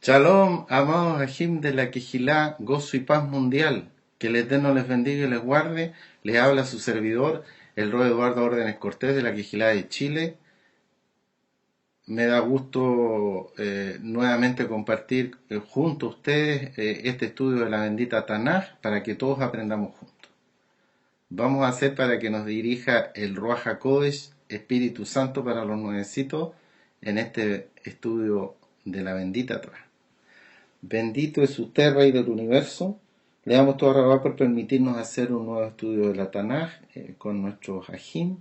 Shalom, amados Ajim de la Quejilá, gozo y paz mundial. Que el Eterno les bendiga y les guarde. Les habla su servidor, el Rey Eduardo Órdenes Cortés de la Quejilá de Chile. Me da gusto nuevamente compartir junto a ustedes este estudio de la bendita Tanaj para que todos aprendamos juntos. Vamos a hacer para que nos dirija el Ruach HaKodesh, Espíritu Santo para los nuevecitos, en este estudio de la bendita Tanaj. Bendito es usted, Rey del Universo. Le damos toda rabá por permitirnos hacer un nuevo estudio de la Tanaj con nuestros Ajim.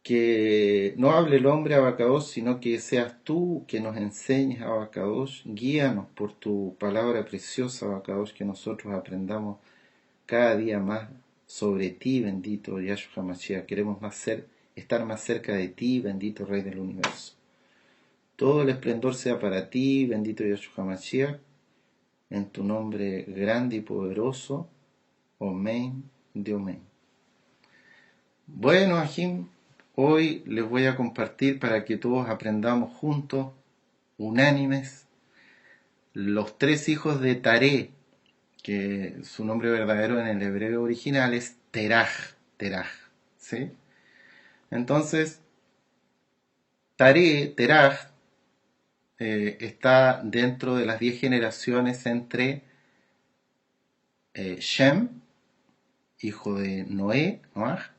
Que no hable el hombre Abacados, sino que seas tú que nos enseñes, Abacados. Guíanos por tu palabra preciosa, Abacados, que nosotros aprendamos cada día más sobre ti, bendito Yahshua HaMashiach. Queremos estar más cerca de ti, bendito Rey del Universo. Todo el esplendor sea para ti, bendito Yahshua HaMashiach, en tu nombre grande y poderoso. Amén de Amén. Bueno, Ajim, hoy les voy a compartir para que todos aprendamos juntos, unánimes, los tres hijos de Taré, que su nombre verdadero en el hebreo original es Teraj, ¿sí? Entonces, Teraj, está dentro de las 10 generaciones entre Shem, hijo de Noah,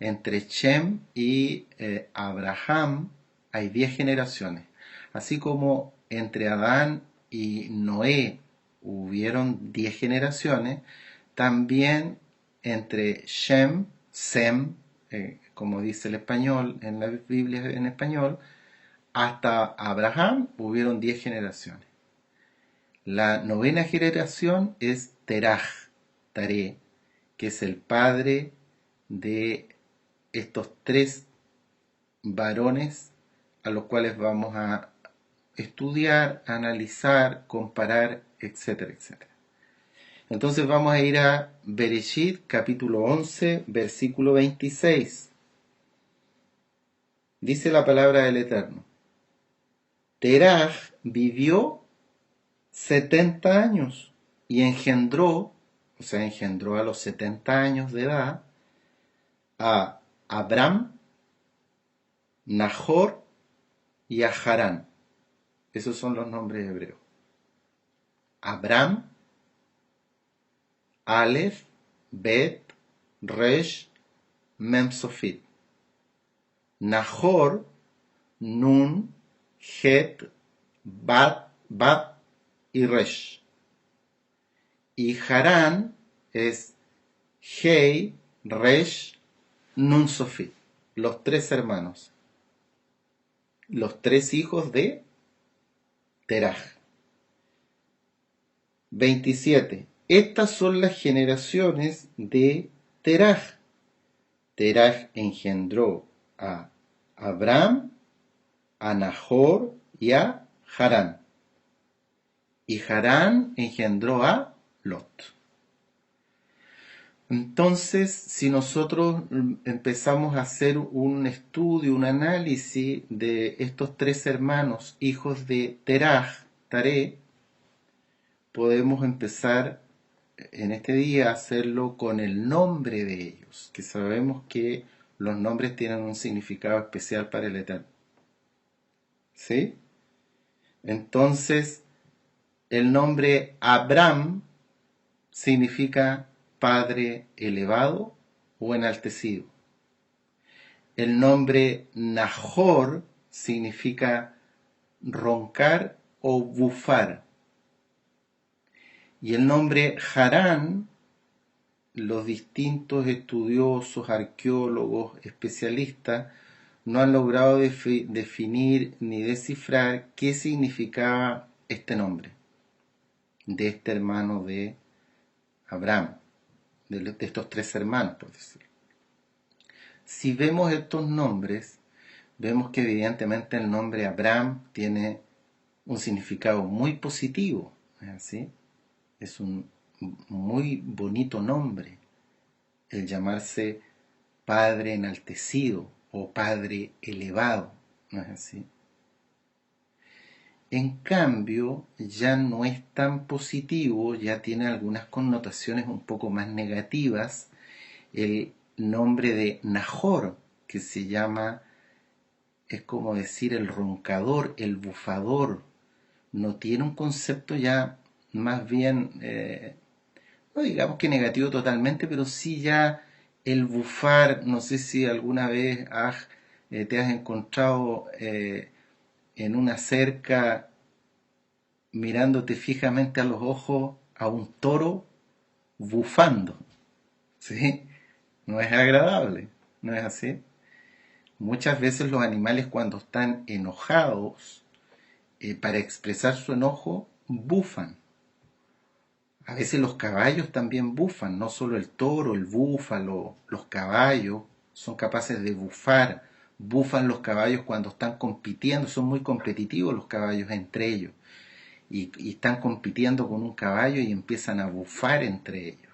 entre Shem y Abraham hay 10 generaciones. Así como entre Adán y Noé hubieron 10 generaciones, también entre Sem, como dice el español, en la Biblia en español, hasta Abraham hubieron 10 generaciones. La novena generación es Taré, que es el padre de estos tres varones a los cuales vamos a estudiar, analizar, comparar, etcétera, etcétera. Entonces vamos a ir a Bereshit, capítulo 11, versículo 26. Dice la palabra del Eterno: Teraj vivió 70 años y engendró a los 70 años de edad a Abram, Nahor y a Harán. Esos son los nombres hebreos. Abram, Aleph, Bet, Resh, Mem Sofit. Nahor, Nun, Het, Bat y Resh. Y Harán es Hei, Resh, Nun Sofit. Los tres hermanos. Los tres hijos de Teraj. 27. Estas son las generaciones de Teraj. Teraj engendró a Abram, a Nahor y a Harán. Y Harán engendró a Lot. Entonces, si nosotros empezamos a hacer un estudio, un análisis de estos tres hermanos, hijos de Taré, podemos empezar en este día a hacerlo con el nombre de ellos, que sabemos que los nombres tienen un significado especial para el Eterno. ¿Sí? Entonces, el nombre Abram significa Padre elevado o enaltecido. El nombre Nahor significa roncar o bufar. Y el nombre Harán, los distintos estudiosos, arqueólogos, especialistas, no han logrado definir ni descifrar qué significaba este nombre de este hermano de Abraham, de estos tres hermanos, por decirlo. Si vemos estos nombres, vemos que evidentemente el nombre Abraham tiene un significado muy positivo, ¿sí? Es un muy bonito nombre, el llamarse Padre enaltecido o Padre elevado, ¿no es así? En cambio, ya no es tan positivo, ya tiene algunas connotaciones un poco más negativas el nombre de Nahor, que se llama, es como decir el roncador, el bufador. No tiene un concepto ya más bien, no digamos que negativo totalmente, pero sí ya el bufar. No sé si alguna vez te has encontrado en una cerca mirándote fijamente a los ojos a un toro bufando, ¿sí? No es agradable, ¿no es así? Muchas veces los animales cuando están enojados, para expresar su enojo, bufan. A veces los caballos también bufan, no solo el toro, el búfalo, los caballos son capaces de bufar. Bufan los caballos cuando están compitiendo, son muy competitivos los caballos entre ellos. Y están compitiendo con un caballo y empiezan a bufar entre ellos.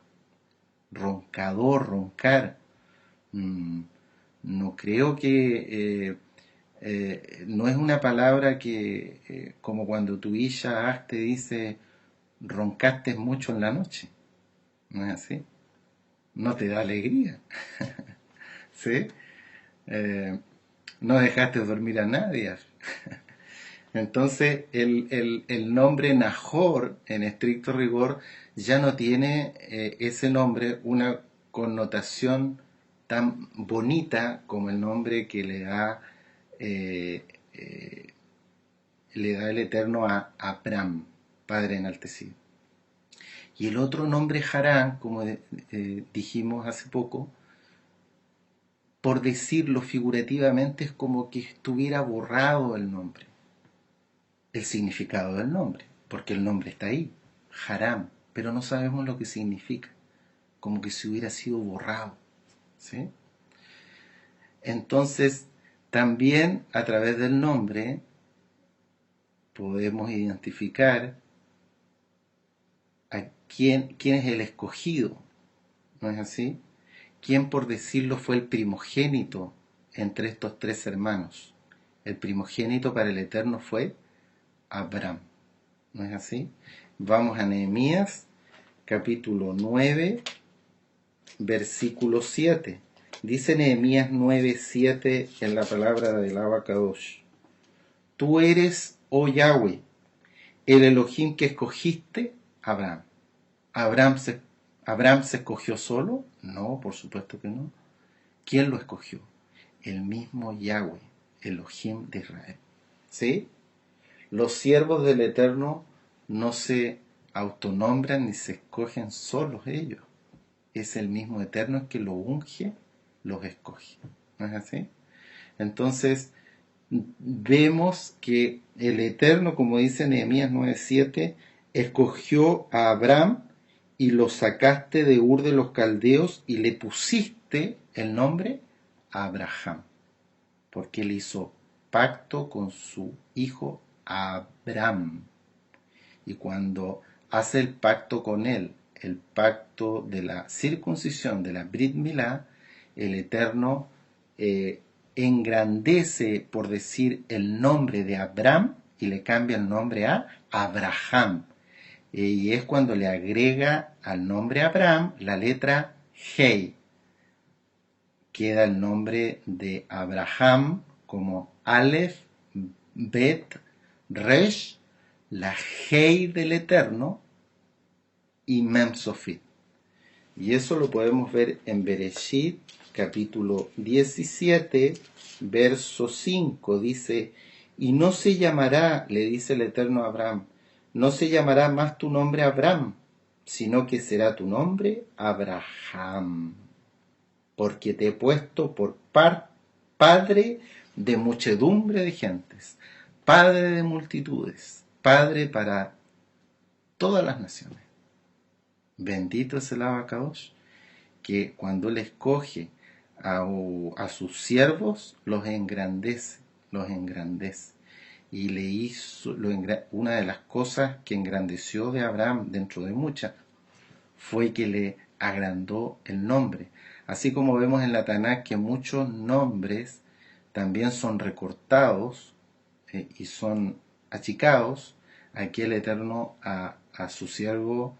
Roncador, roncar. Mm, no creo que no es una palabra que, como cuando tu hija te dice roncaste mucho en la noche, ¿no es así? No te da alegría, ¿sí? Eh, no dejaste dormir a nadie. Entonces, el nombre Nahor, en estricto rigor, ya no tiene ese nombre una connotación tan bonita como el nombre que eh, eh, le da el Eterno a Abraham, Padre enaltecido. Y el otro nombre Harán, como dijimos hace poco, por decirlo figurativamente, es como que estuviera borrado el nombre, el significado del nombre, porque el nombre está ahí, Haram, pero no sabemos lo que significa, como que se hubiera sido borrado, ¿sí? Entonces, también a través del nombre podemos identificar a quién es el escogido, ¿no es así? ¿Quién, por decirlo, fue el primogénito entre estos tres hermanos? El primogénito para el Eterno fue Abraham, ¿no es así? Vamos a Nehemías, capítulo 9, versículo 7. Dice Nehemías 9, 7 en la palabra del Abacadosh. Tú eres, oh Yahweh, el Elohim que escogiste, Abraham. ¿Abraham se, ¿Abraham se escogió solo? No, por supuesto que no. ¿Quién lo escogió? El mismo Yahweh, Elohim de Israel. ¿Sí? Los siervos del Eterno no se autonombran ni se escogen solos ellos. Es el mismo Eterno el que lo unge, los escoge. ¿No es así? Entonces, vemos que el Eterno, como dice Nehemías 9:7, escogió a Abraham y lo sacaste de Ur de los Caldeos y le pusiste el nombre Abraham, porque él hizo pacto con su hijo Abraham. Y cuando hace el pacto con él, el pacto de la circuncisión, de la Brit Milá, el Eterno engrandece, por decir, el nombre de Abraham y le cambia el nombre a Abraham. Y es cuando le agrega al nombre Abraham la letra Hei. Queda el nombre de Abraham como Aleph, Bet, Resh, la Hei del Eterno y Mem Sofit. Y eso lo podemos ver en Bereshit, capítulo 17, verso 5. Dice, y no se llamará, le dice el Eterno a Abraham, no se llamará más tu nombre Abraham, sino que será tu nombre Abraham, porque te he puesto por padre de muchedumbre de gentes, padre de multitudes, padre para todas las naciones. Bendito es el Abacadosh, que cuando él escoge a sus siervos, los engrandece, los engrandece. Y le hizo, una de las cosas que engrandeció de Abraham, dentro de muchas, fue que le agrandó el nombre. Así como vemos en la Tanakh que muchos nombres también son recortados y son achicados, aquí el Eterno a su siervo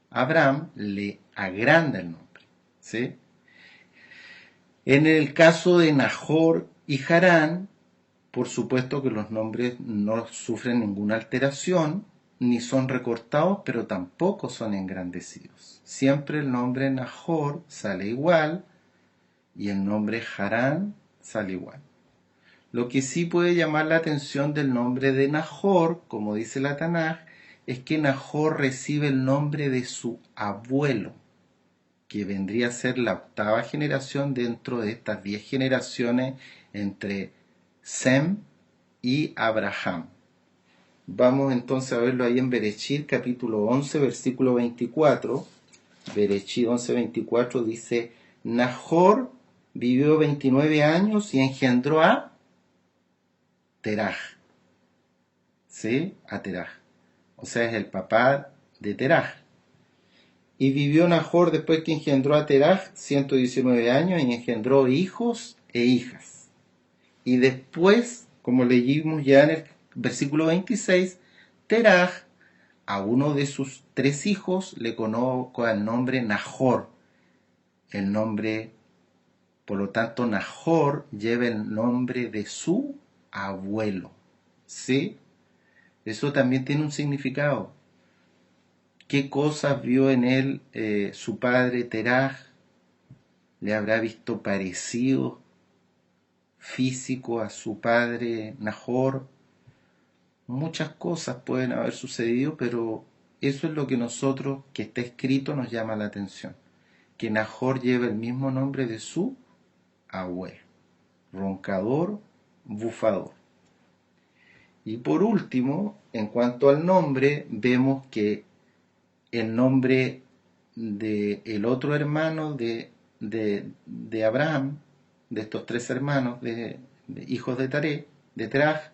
Abraham le agranda el nombre. ¿Sí? En el caso de Nahor y Harán, por supuesto que los nombres no sufren ninguna alteración, ni son recortados, pero tampoco son engrandecidos. Siempre el nombre Nahor sale igual y el nombre Harán sale igual. Lo que sí puede llamar la atención del nombre de Nahor, como dice la Tanaj, es que Nahor recibe el nombre de su abuelo, que vendría a ser la octava generación dentro de estas 10 generaciones entre Sem y Abraham. Vamos entonces a verlo ahí en Bereshit, capítulo 11, versículo 24. Bereshit 11, 24 dice: Nahor vivió 29 años y engendró a Teraj. ¿Sí? A Teraj. O sea, es el papá de Teraj. Y vivió Nahor después que engendró a Teraj 119 años y engendró hijos e hijas. Y después, como leímos ya en el versículo 26, Teraj a uno de sus 3 hijos le colocó el nombre Nahor. El nombre, por lo tanto, Nahor lleva el nombre de su abuelo. ¿Sí? Eso también tiene un significado. ¿Qué cosas vio en él su padre Teraj? ¿Le habrá visto parecido físico a su padre Nahor? Muchas cosas pueden haber sucedido, pero eso es lo que nosotros, que está escrito, nos llama la atención. Que Nahor lleva el mismo nombre de su abuelo. Roncador, bufador. Y por último, en cuanto al nombre, vemos que el nombre del otro hermano de Abraham, de estos 3 hermanos, de hijos de Teraj,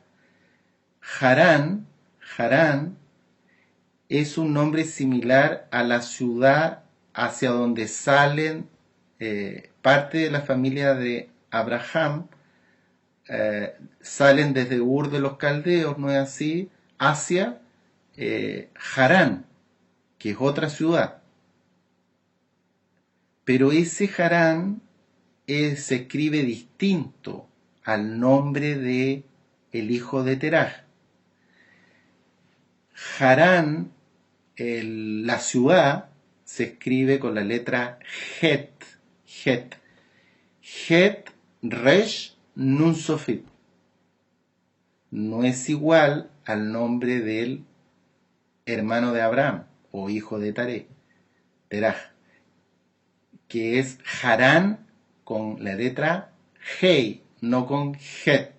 Harán, es un nombre similar a la ciudad hacia donde salen parte de la familia de Abraham, salen desde Ur de los Caldeos, ¿no es así?, hacia Harán, que es otra ciudad. Pero ese Harán se escribe distinto al nombre de el hijo de Teraj. Harán, la ciudad, se escribe con la letra Het, Resh, Nun Sofit. No es igual al nombre del hermano de Abraham o hijo de Teraj, que es Harán con la letra Hei, no con Het,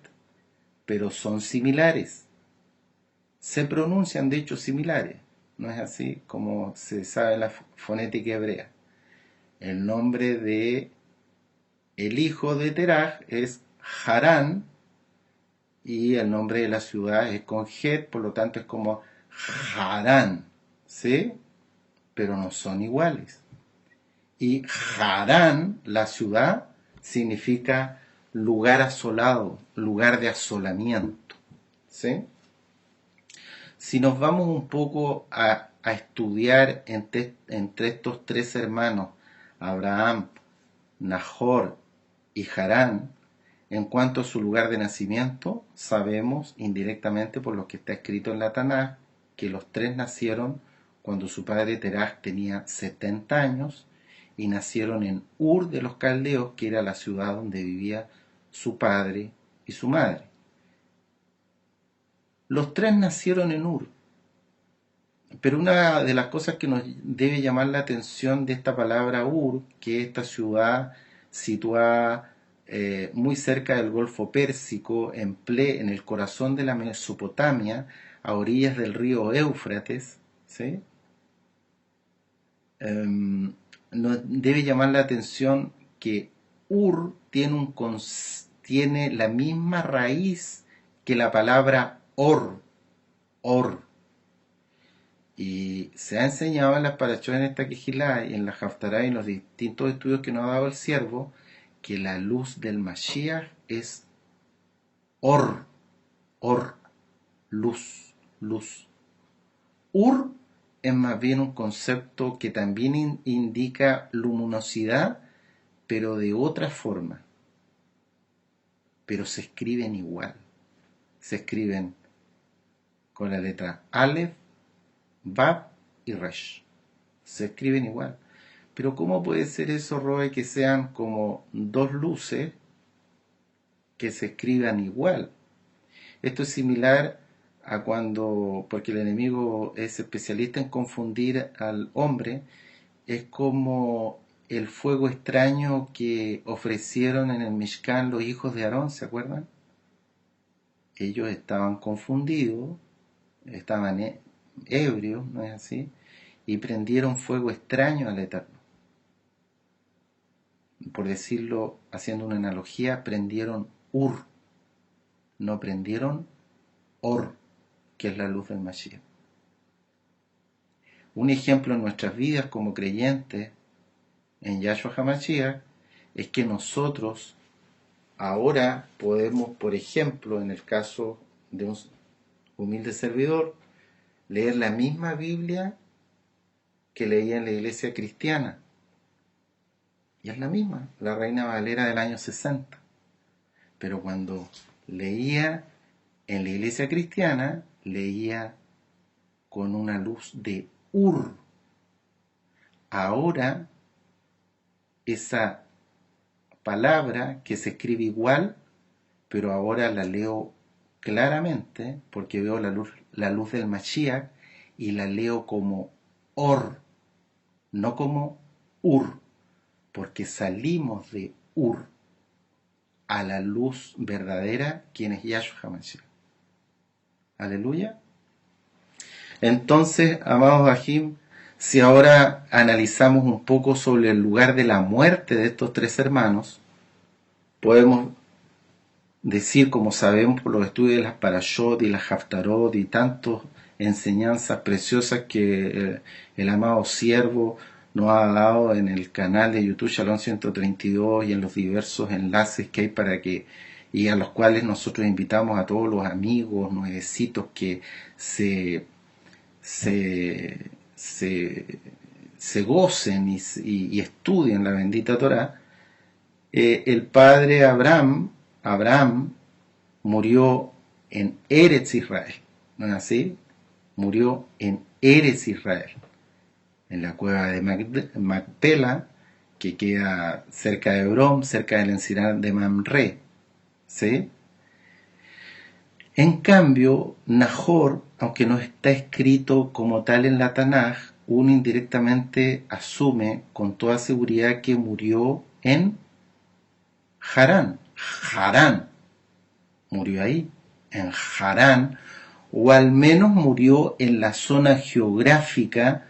pero son similares. Se pronuncian de hecho similares, no es así como se sabe en la fonética hebrea. El nombre de el hijo de Teraj es Harán y el nombre de la ciudad es con Het, por lo tanto es como Harán, ¿sí? Pero no son iguales. Y Harán, la ciudad, significa lugar asolado, lugar de asolamiento, ¿sí? Si nos vamos un poco a estudiar entre estos 3 hermanos, Abraham, Nahor y Harán, en cuanto a su lugar de nacimiento, sabemos indirectamente por lo que está escrito en la Tanaj que los 3 nacieron cuando su padre Teraj tenía 70 años y nacieron en Ur de los Caldeos, que era la ciudad donde vivía su padre y su madre. Los 3 nacieron en Ur, pero una de las cosas que nos debe llamar la atención de esta palabra Ur, que es esta ciudad situada muy cerca del Golfo Pérsico, en el corazón de la Mesopotamia, a orillas del río Éufrates, ¿sí? Nos debe llamar la atención que Ur tiene la misma raíz que la palabra Or. Y se ha enseñado en las parachot, en esta Kejilá y en la Haftará y en los distintos estudios que nos ha dado el siervo, que la luz del Mashiach es Or, luz. luz. Ur es más bien un concepto que también indica luminosidad, pero de otra forma. Pero se escriben igual. Se escriben con la letra Aleph, Bab y Resh. Se escriben igual. Pero ¿cómo puede ser eso, Roy, que sean como dos luces que se escriban igual? Esto es similar a cuando, porque el enemigo es especialista en confundir al hombre, es como el fuego extraño que ofrecieron en el Mishkan los hijos de Aarón, ¿se acuerdan? Ellos estaban confundidos, estaban ebrios, ¿no es así? Y prendieron fuego extraño al Eterno. Por decirlo, haciendo una analogía, prendieron Ur, no prendieron Or, que es la luz del Mashiach. Un ejemplo en nuestras vidas como creyentes en Yahshua HaMashiach es que nosotros ahora podemos, por ejemplo, en el caso de un humilde servidor, leer la misma Biblia que leía en la iglesia cristiana. Y es la misma, la Reina Valera del año 60. Pero cuando leía en la iglesia cristiana, leía con una luz de Ur. Ahora, esa palabra que se escribe igual, pero ahora la leo claramente porque veo la luz del Mashiach y la leo como Or, no como Ur, porque salimos de Ur a la luz verdadera, quien es Yahshua HaMashiach. Aleluya. Entonces, amados Ajim, si ahora analizamos un poco sobre el lugar de la muerte de estos tres hermanos, podemos decir, como sabemos por los estudios de las Parashot y las Haftarot y tantas enseñanzas preciosas que el amado siervo nos ha dado en el canal de YouTube Shalom 132 y en los diversos enlaces que hay para que, y a los cuales nosotros invitamos a todos los amigos nuevecitos que se gocen y estudien la bendita Torah. El padre Abraham murió en Eretz Israel, ¿no es así? Murió en Eretz Israel, en la cueva de Macpela, que queda cerca de Hebrón, cerca del encinar de Mamre, ¿sí? En cambio, Nahor, aunque no está escrito como tal en la Tanaj, uno indirectamente asume con toda seguridad que murió en Harán. Harán murió ahí, en Harán, o al menos murió en la zona geográfica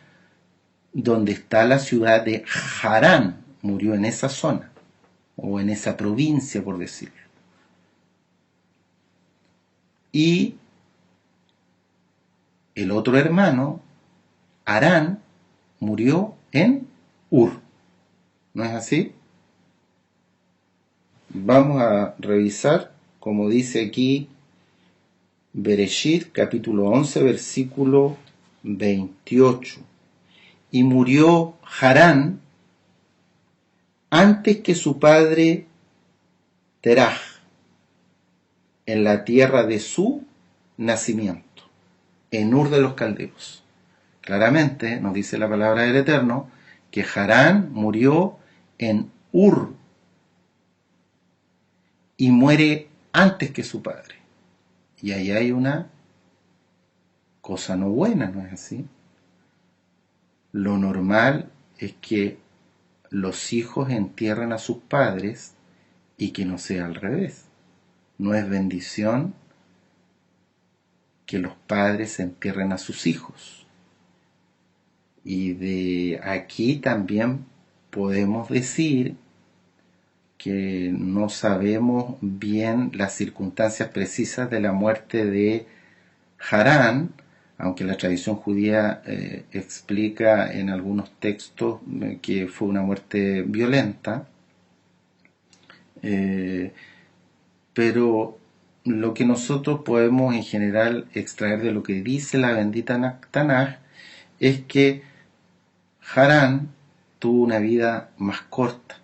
donde está la ciudad de Harán, murió en esa zona, o en esa provincia, por decirlo. Y el otro hermano, Harán, murió en Ur. ¿No es así? Vamos a revisar, como dice aquí Bereshit, capítulo 11, versículo 28. Y murió Harán antes que su padre Teraj, en la tierra de su nacimiento, en Ur de los Caldeos. Claramente nos dice la palabra del Eterno que Harán murió en Ur y muere antes que su padre. Y ahí hay una cosa no buena, ¿no es así? Lo normal es que los hijos entierren a sus padres y que no sea al revés. No es bendición que los padres entierren a sus hijos. Y de aquí también podemos decir que no sabemos bien las circunstancias precisas de la muerte de Harán, aunque la tradición judía explica en algunos textos que fue una muerte violenta, pero lo que nosotros podemos en general extraer de lo que dice la bendita Tanaj es que Harán tuvo una vida más corta.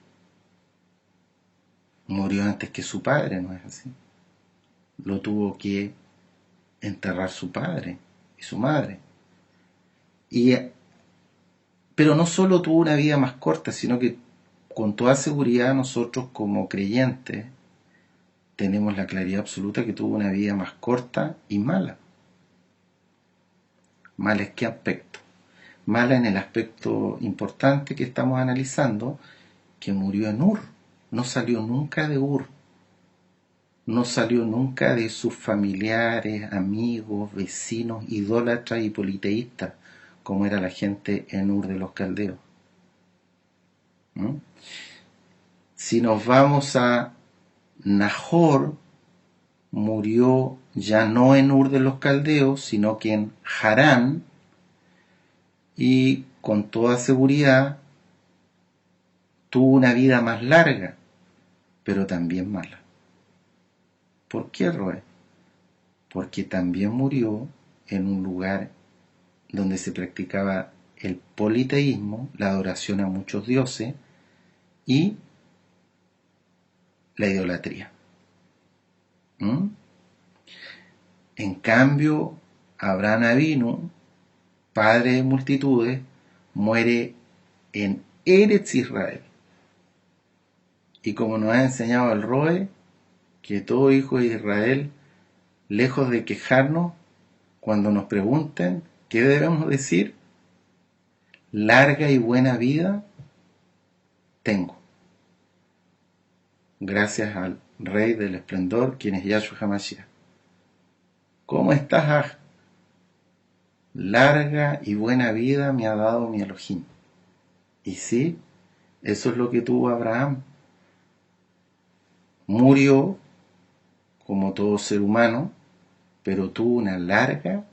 Murió antes que su padre, ¿no es así? Lo tuvo que enterrar su padre y su madre. Pero no solo tuvo una vida más corta, sino que con toda seguridad nosotros como creyentes tenemos la claridad absoluta que tuvo una vida más corta y mala. ¿Mala en qué aspecto? Mala en el aspecto importante que estamos analizando, que murió en Ur. No salió nunca de Ur. No salió nunca de sus familiares, amigos, vecinos, idólatras y politeístas, como era la gente en Ur de los Caldeos. ¿Mm? Si nos vamos a Nahor, murió ya no en Ur de los Caldeos, sino que en Harán, y con toda seguridad tuvo una vida más larga, pero también mala. ¿Por qué, Roe? Porque también murió en un lugar donde se practicaba el politeísmo, la adoración a muchos dioses y la idolatría. ¿Mm? En cambio, Abraham Avinu, padre de multitudes, muere en Eretz Israel. Y como nos ha enseñado el Roe, que todo hijo de Israel, lejos de quejarnos, cuando nos pregunten qué debemos decir, larga y buena vida tengo, gracias al Rey del Esplendor, quien es Yahshua HaMashiach. ¿Cómo estás, Aj? Larga y buena vida me ha dado mi Elohim. Y sí, eso es lo que tuvo Abraham. Murió como todo ser humano, pero tuvo una larga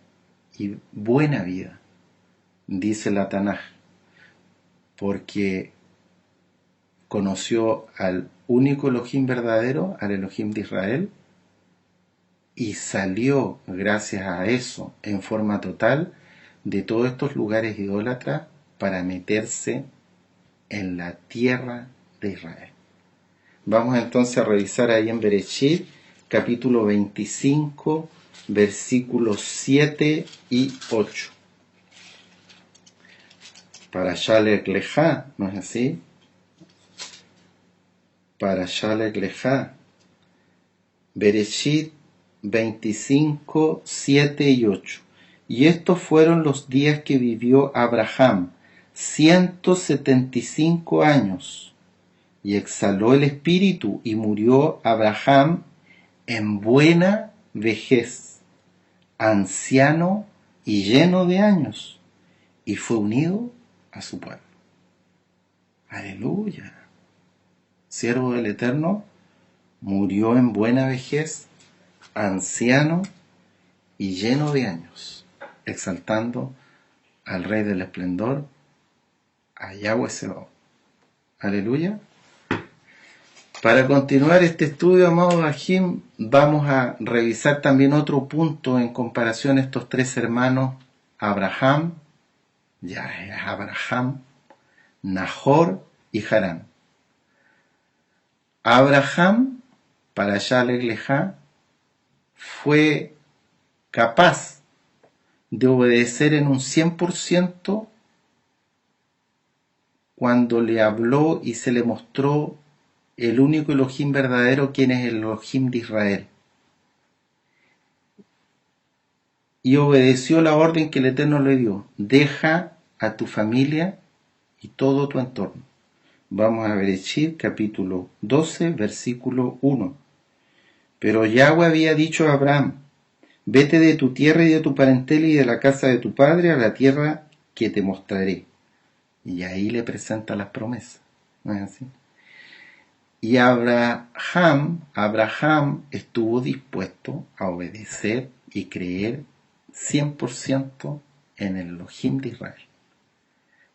y buena vida, dice la Tanaj, porque conoció al único Elohim verdadero, al Elohim de Israel, y salió gracias a eso en forma total de todos estos lugares idólatras para meterse en la tierra de Israel. Vamos entonces a revisar ahí en Bereshit, capítulo 25, versículos 7 y 8. Para Shalek Lejá, ¿no es así? Para Shalek Lejá. Bereshit 25, 7 y 8. Y estos fueron los días que vivió Abraham, 175 años. Y exhaló el espíritu y murió Abraham en buena vejez, anciano y lleno de años, y fue unido a su pueblo. Aleluya. Siervo del Eterno, murió en buena vejez, anciano y lleno de años, exaltando al Rey del Esplendor, a Yahweh Sebaot. Aleluya. Para continuar este estudio, amado Bajim, vamos a revisar también otro punto en comparación a estos tres hermanos, Abraham, Nahor y Harán. Abraham, para Shalek Lejá, fue capaz de obedecer en un 100% cuando le habló y se le mostró el único Elohim verdadero, quien es el Elohim de Israel. Y obedeció la orden que el Eterno le dio: deja a tu familia y todo tu entorno. Vamos a Bereshit, capítulo 12, versículo 1. Pero Yahweh había dicho a Abraham: vete de tu tierra y de tu parentela y de la casa de tu padre a la tierra que te mostraré. Y ahí le presenta las promesas, ¿no es así? Y Abraham estuvo dispuesto a obedecer y creer 100% en el Elohim de Israel.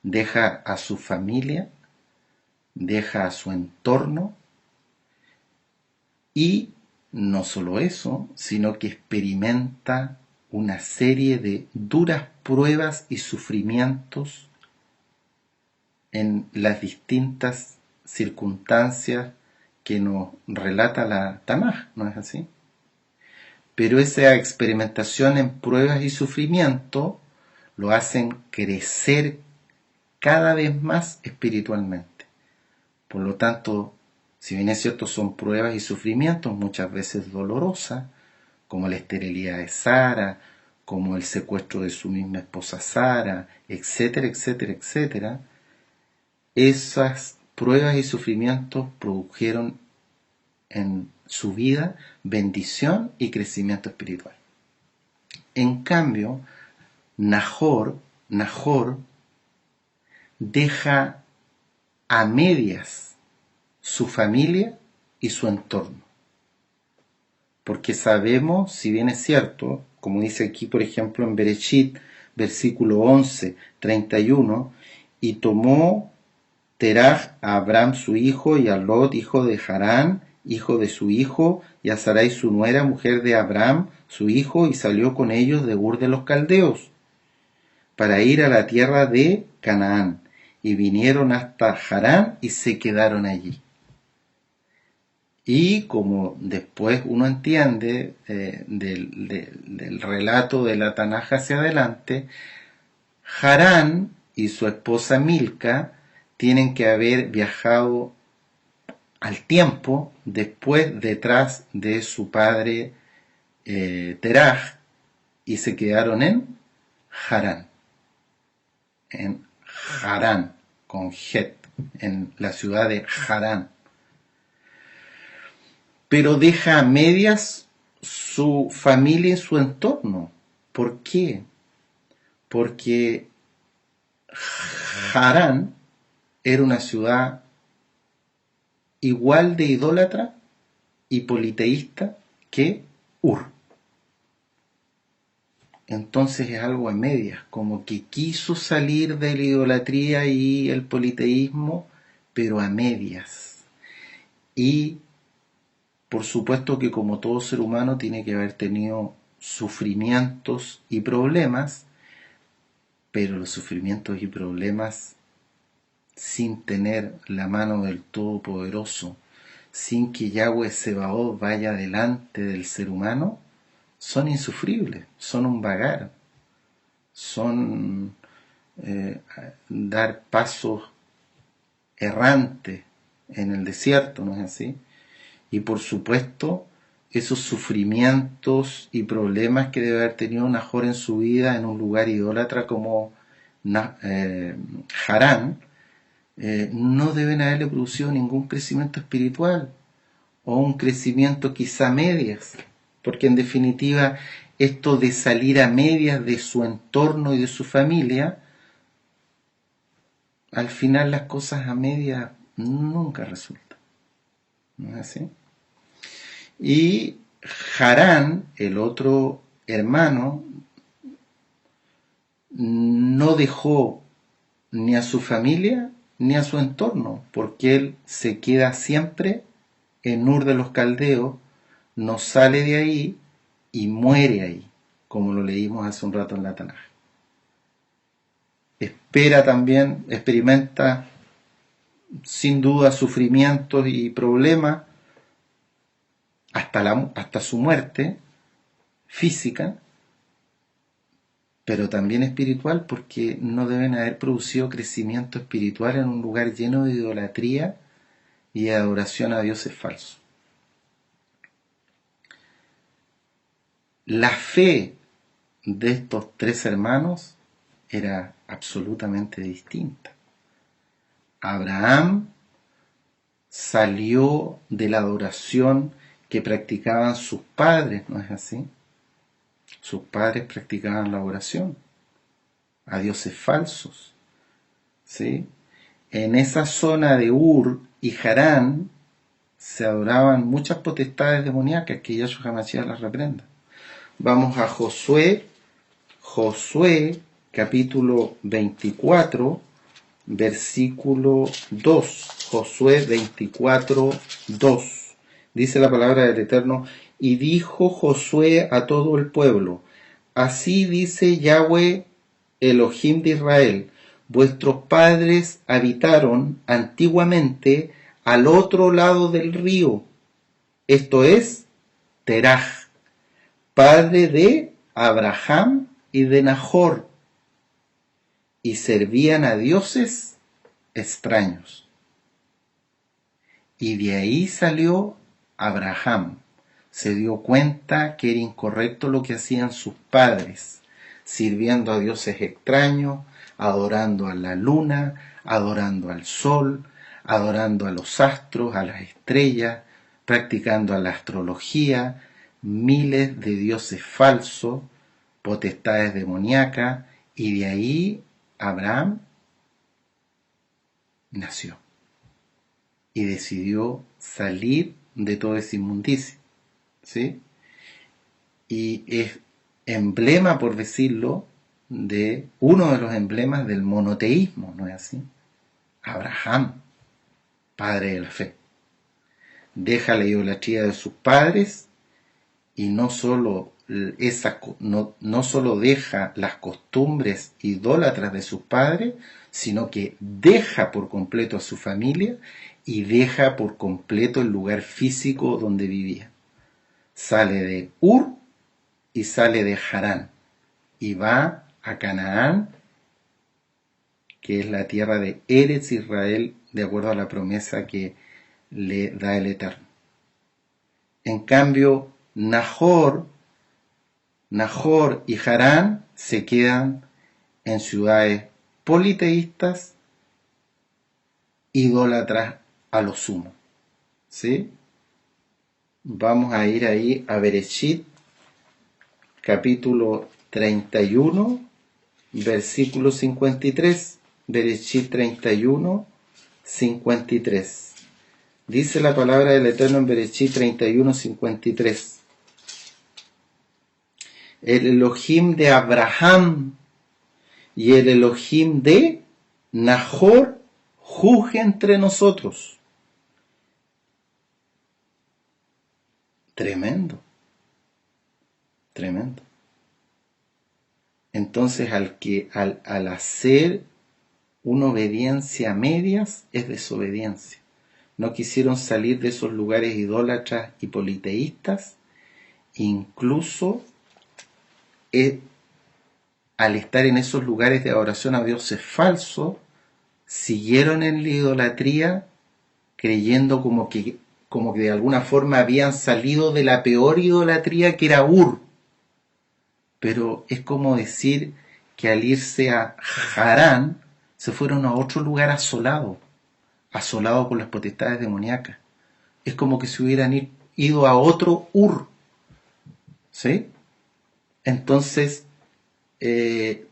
Deja a su familia, deja a su entorno y no solo eso, sino que experimenta una serie de duras pruebas y sufrimientos en las distintas circunstancias que nos relata la Tanaj, ¿no es así? Pero esa experimentación en pruebas y sufrimiento lo hacen crecer cada vez más espiritualmente. Por lo tanto, si bien es cierto, son pruebas y sufrimientos muchas veces dolorosas, como la esterilidad de Sara, como el secuestro de su misma esposa Sara, etcétera, etcétera, etcétera, esas pruebas y sufrimientos produjeron en su vida bendición y crecimiento espiritual. En cambio, Nahor deja a medias su familia y su entorno. Porque sabemos, si bien es cierto, como dice aquí por ejemplo en Bereshit, versículo 11, 31, y tomó Teraj a Abraham su hijo y a Lot hijo de Harán, hijo de su hijo, y a Sarai su nuera, mujer de Abraham su hijo, y salió con ellos de Ur de los Caldeos, para ir a la tierra de Canaán, y vinieron hasta Harán y se quedaron allí. Y como después uno entiende del relato de la Tanaj hacia adelante, Harán y su esposa Milca tienen que haber viajado al tiempo después detrás de su padre Teraj, y se quedaron en Harán, con Het, en la ciudad de Harán. Pero deja a medias su familia y su entorno. ¿Por qué? Porque Harán era una ciudad igual de idólatra y politeísta que Ur. Entonces es algo a medias, como que quiso salir de la idolatría y el politeísmo, pero a medias. Y por supuesto que como todo ser humano tiene que haber tenido sufrimientos y problemas, pero los sufrimientos y problemas sin tener la mano del Todopoderoso, sin que Yahweh Sebaot vaya delante del ser humano, son insufribles, son un vagar, son dar pasos errantes en el desierto, ¿no es así? Y por supuesto, esos sufrimientos y problemas que debe haber tenido Nahor en su vida en un lugar idólatra como Harán, no deben haberle producido ningún crecimiento espiritual, o un crecimiento quizá a medias, porque en definitiva esto de salir a medias de su entorno y de su familia, al final las cosas a medias nunca resultan, ¿no es así? Y Harán, el otro hermano, no dejó ni a su familia ni a su entorno, porque él se queda siempre en Ur de los Caldeos, no sale de ahí y muere ahí, como lo leímos hace un rato en la Tanaj. Experimenta sin duda sufrimientos y problemas hasta su muerte física, pero también espiritual, porque no deben haber producido crecimiento espiritual en un lugar lleno de idolatría y de adoración a dioses falsos. La fe de estos tres hermanos era absolutamente distinta. Abraham salió de la adoración que practicaban sus padres, ¿no es así? Sus padres practicaban la adoración a dioses falsos, ¿sí? En esa zona de Ur y Harán se adoraban muchas potestades demoníacas que Yahshua HaMashiach las reprenda. Vamos a Josué capítulo 24, versículo 2. Josué 24, 2. Dice la palabra del Eterno: y dijo Josué a todo el pueblo: Así dice Yahweh Elohim de Israel: vuestros padres habitaron antiguamente al otro lado del río, esto es, Teraj, padre de Abraham y de Nahor, y servían a dioses extraños. Y de ahí salió Abraham. Se dio cuenta que era incorrecto lo que hacían sus padres, sirviendo a dioses extraños, adorando a la luna, adorando al sol, adorando a los astros, a las estrellas, practicando a la astrología, miles de dioses falsos, potestades demoníacas, y de ahí Abraham nació y decidió salir de toda esa inmundicia, ¿sí? Y es emblema, por decirlo, de uno de los emblemas del monoteísmo, ¿no es así? Abraham, padre de la fe, deja la idolatría de sus padres y no solo deja las costumbres idólatras de sus padres, sino que deja por completo a su familia y deja por completo el lugar físico donde vivía. Sale de Ur y sale de Harán y va a Canaán, que es la tierra de Eretz Israel, de acuerdo a la promesa que le da el Eterno. En cambio, Nahor y Harán se quedan en ciudades politeístas, idólatras a lo sumo, ¿sí? Vamos a ir ahí a Bereshit, capítulo 31, versículo 53. Bereshit 31, 53. Dice la palabra del Eterno en Bereshit 31, 53. El Elohim de Abraham y el Elohim de Nahor juzgue entre nosotros. Tremendo. Tremendo. Entonces, al hacer una obediencia a medias, es desobediencia. No quisieron salir de esos lugares idólatras y politeístas, incluso al estar en esos lugares de adoración a dioses falsos, siguieron en la idolatría, creyendo como que de alguna forma habían salido de la peor idolatría, que era Ur. Pero es como decir que al irse a Harán se fueron a otro lugar asolado por las potestades demoníacas. Es como que se hubieran ido a otro Ur, ¿sí? Entonces,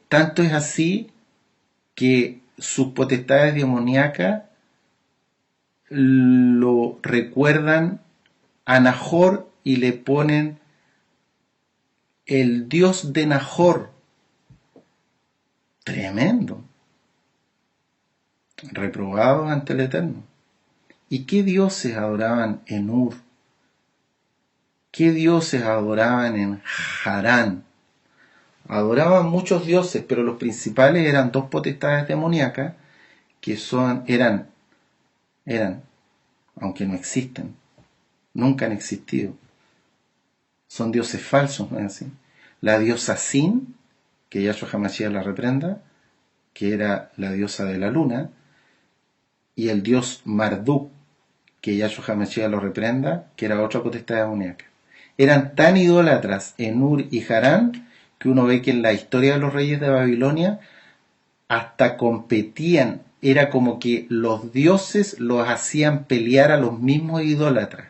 tanto es así que sus potestades demoníacas lo recuerdan a Nahor y le ponen el dios de Nahor. Tremendo. Reprobado ante el Eterno. ¿Y qué dioses adoraban en Ur? ¿Qué dioses adoraban en Harán? Adoraban muchos dioses, pero los principales eran dos potestades demoníacas que eran, aunque no existen, nunca han existido. Son dioses falsos, ¿no es así? La diosa Sin, que Yahshua HaMashiach la reprenda, que era la diosa de la luna, y el dios Marduk, que Yahshua HaMashiach lo reprenda, que era otra potestad demoníaca. Eran tan idólatras en Ur y Harán que uno ve que en la historia de los reyes de Babilonia hasta competían. Era como que los dioses los hacían pelear a los mismos idólatras,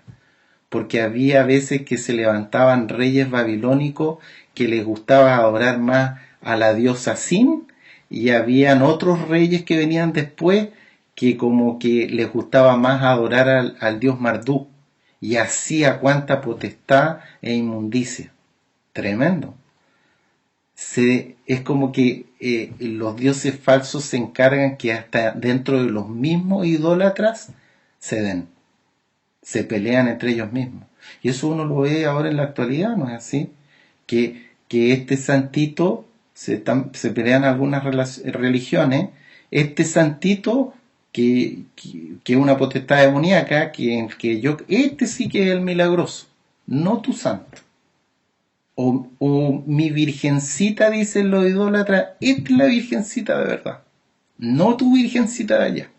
porque había veces que se levantaban reyes babilónicos que les gustaba adorar más a la diosa Sin, y habían otros reyes que venían después que como que les gustaba más adorar al dios Marduk, y así a cuánta potestad e inmundicia. Tremendo. Es como que los dioses falsos se encargan que hasta dentro de los mismos idólatras se pelean entre ellos mismos. Y eso uno lo ve ahora en la actualidad, ¿no es así? Que este santito, se pelean algunas religiones, este santito que es una potestad demoníaca, este sí que es el milagroso, no tu santo. O mi virgencita, dicen los idólatras, esta es la virgencita de verdad, no tu virgencita de allá.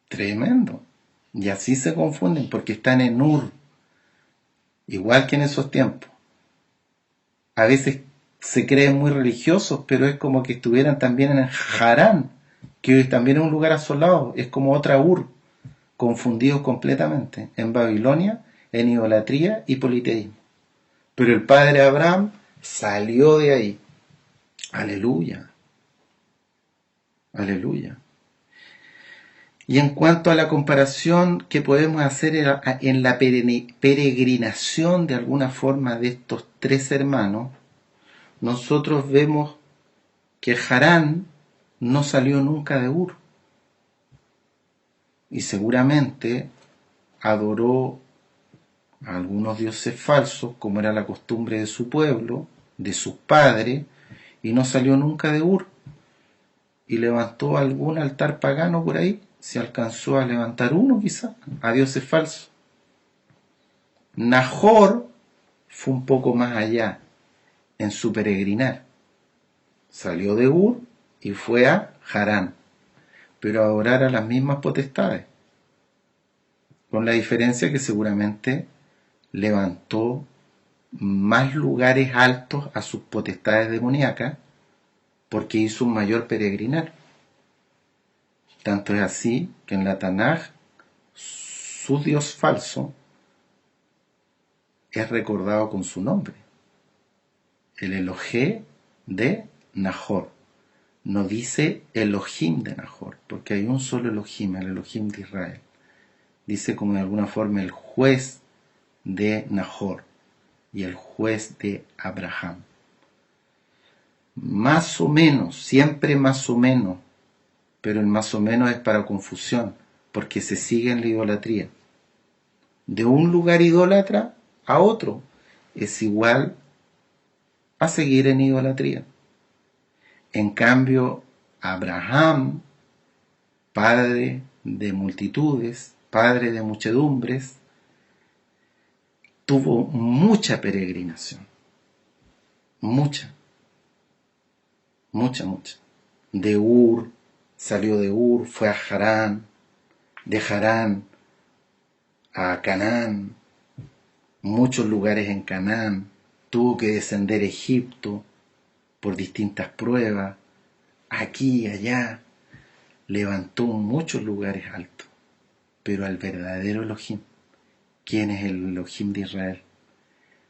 Tremendo. Y así se confunden porque están en Ur, igual que en esos tiempos. A veces se creen muy religiosos, pero es como que estuvieran también en Harán, que también es un lugar asolado, es como otra Ur, confundidos completamente, en Babilonia, en idolatría y politeísmo. Pero el padre Abraham salió de ahí. Aleluya, aleluya. Y en cuanto a la comparación que podemos hacer en la peregrinación de alguna forma de estos tres hermanos, nosotros vemos que Harán no salió nunca de Ur y seguramente adoró a algunos dioses falsos, como era la costumbre de su pueblo, de sus padres, y no salió nunca de Ur, y levantó algún altar pagano por ahí, se alcanzó a levantar uno quizá, a dioses falsos. Nahor fue un poco más allá en su peregrinar, salió de Ur y fue a Harán, pero a adorar a las mismas potestades, con la diferencia que seguramente levantó más lugares altos a sus potestades demoníacas porque hizo un mayor peregrinar. Tanto es así que en la Tanaj su dios falso es recordado con su nombre, el Elohé de Nahor. No dice Elohim de Nahor, porque hay un solo Elohim, el Elohim de Israel. Dice como de alguna forma el juez de Nahor y el juez de Abraham. Más o menos, siempre más o menos, pero el más o menos es para confusión, porque se sigue en la idolatría. De un lugar idólatra a otro es igual a seguir en idolatría. En cambio, Abraham, padre de multitudes, padre de muchedumbres, tuvo mucha peregrinación, mucha. De Ur, salió de Ur, fue a Harán, de Harán a Canaán, muchos lugares en Canaán, tuvo que descender a Egipto por distintas pruebas, aquí y allá, levantó muchos lugares altos, pero al verdadero Elohim. ¿Quién es el Elohim de Israel?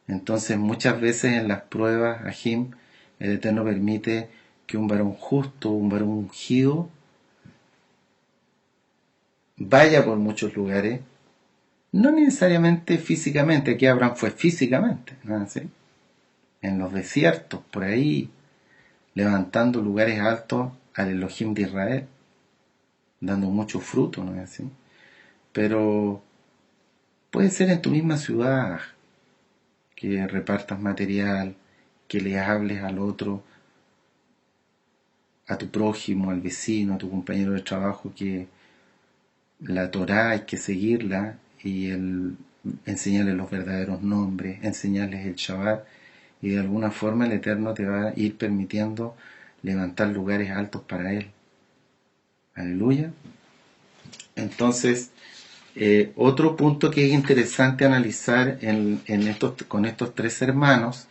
Entonces muchas veces en las pruebas, Ajim, el Eterno permite que un varón justo, un varón ungido, vaya por muchos lugares, no necesariamente físicamente, aquí Abraham fue físicamente, ¿no es así? En los desiertos, por ahí, levantando lugares altos al Elohim de Israel, dando mucho fruto, ¿no es así? Pero puede ser en tu misma ciudad, que repartas material, que le hables al otro, a tu prójimo, al vecino, a tu compañero de trabajo, que la Torá hay que seguirla y enseñarles los verdaderos nombres, enseñarles el Shabbat, y de alguna forma el Eterno te va a ir permitiendo levantar lugares altos para Él. Aleluya. Entonces, otro punto que es interesante analizar con estos tres hermanos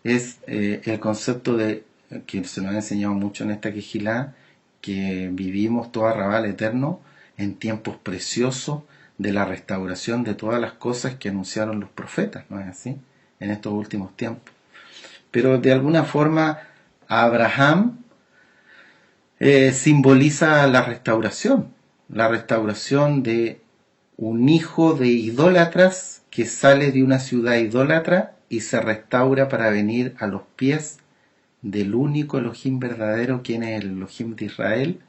es el concepto de, que se nos ha enseñado mucho en esta quejilá, que vivimos todo arrabal eterno en tiempos preciosos de la restauración de todas las cosas que anunciaron los profetas, ¿no es así? En estos últimos tiempos. Pero de alguna forma Abraham simboliza la restauración de un hijo de idólatras que sale de una ciudad idólatra y se restaura para venir a los pies del único Elohim verdadero, quien es el Elohim de Israel,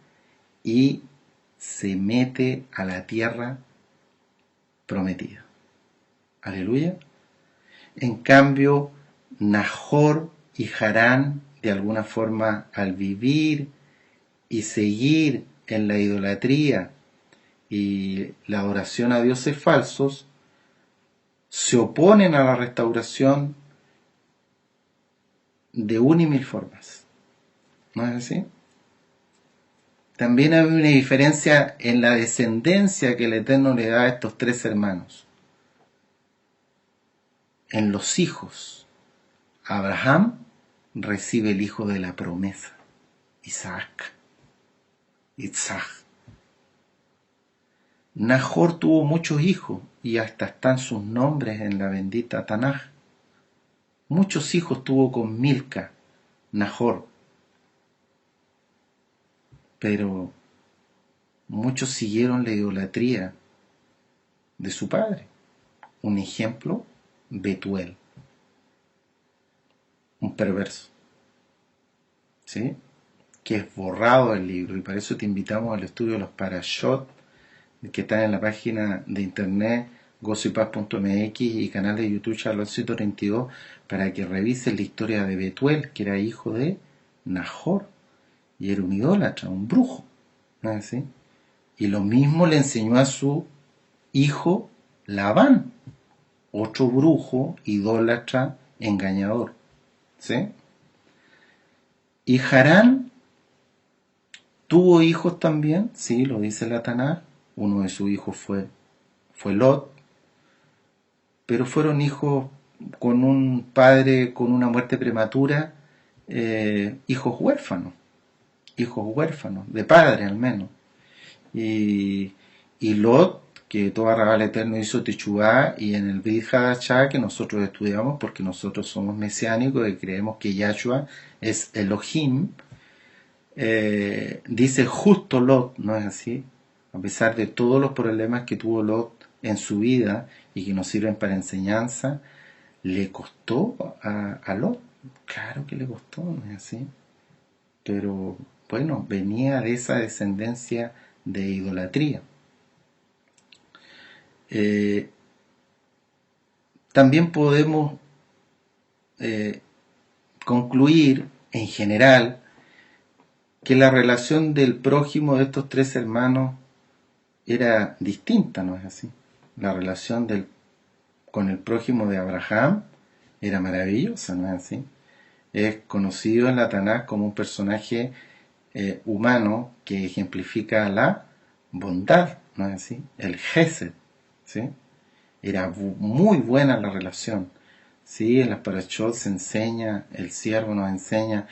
y se mete a la tierra prometida. Aleluya. En cambio, Nahor y Harán, de alguna forma, al vivir y seguir en la idolatría y la adoración a dioses falsos, se oponen a la restauración de una y mil formas. ¿No es así? También hay una diferencia en la descendencia que el Eterno le da a estos tres hermanos. En los hijos, Abraham recibe el hijo de la promesa, Isaac. Nahor tuvo muchos hijos y hasta están sus nombres en la bendita Tanaj. Muchos hijos tuvo con Milca, Nahor, pero muchos siguieron la idolatría de su padre. Un ejemplo, Betuel, un perverso, ¿sí? Que es borrado del libro, y para eso te invitamos al estudio de los Parashot, que están en la página de internet gozoypaz.mx y canal de YouTube Charlotte 32, para que revises la historia de Betuel, que era hijo de Nahor y era un idólatra, un brujo, ¿no es así? Y lo mismo le enseñó a su hijo Labán, otro brujo, idólatra, engañador, ¿sí? Y Harán tuvo hijos también, sí, lo dice la Tanaj. Uno de sus hijos fue Lot, pero fueron hijos con un padre con una muerte prematura, hijos huérfanos, de padre al menos. Y Lot, que toda Rabal Eterno hizo Techubá, y en el Brit Hadashah que nosotros estudiamos, porque nosotros somos mesiánicos y creemos que Yahshua es Elohim, dice justo Lot, ¿no es así? A pesar de todos los problemas que tuvo Lot en su vida y que nos sirven para enseñanza, le costó a Lot. Claro que le costó, ¿no es así? Pero bueno, venía de esa descendencia de idolatría. También podemos concluir en general que la relación del prójimo de estos tres hermanos era distinta, ¿no es así? La relación con el prójimo de Abraham era maravillosa, ¿no es así? Es conocido en la Tanaj como un personaje humano que ejemplifica la bondad, ¿no es así? El Gesed, ¿sí? Era muy buena la relación, ¿sí? En las Parashot se enseña, el siervo nos enseña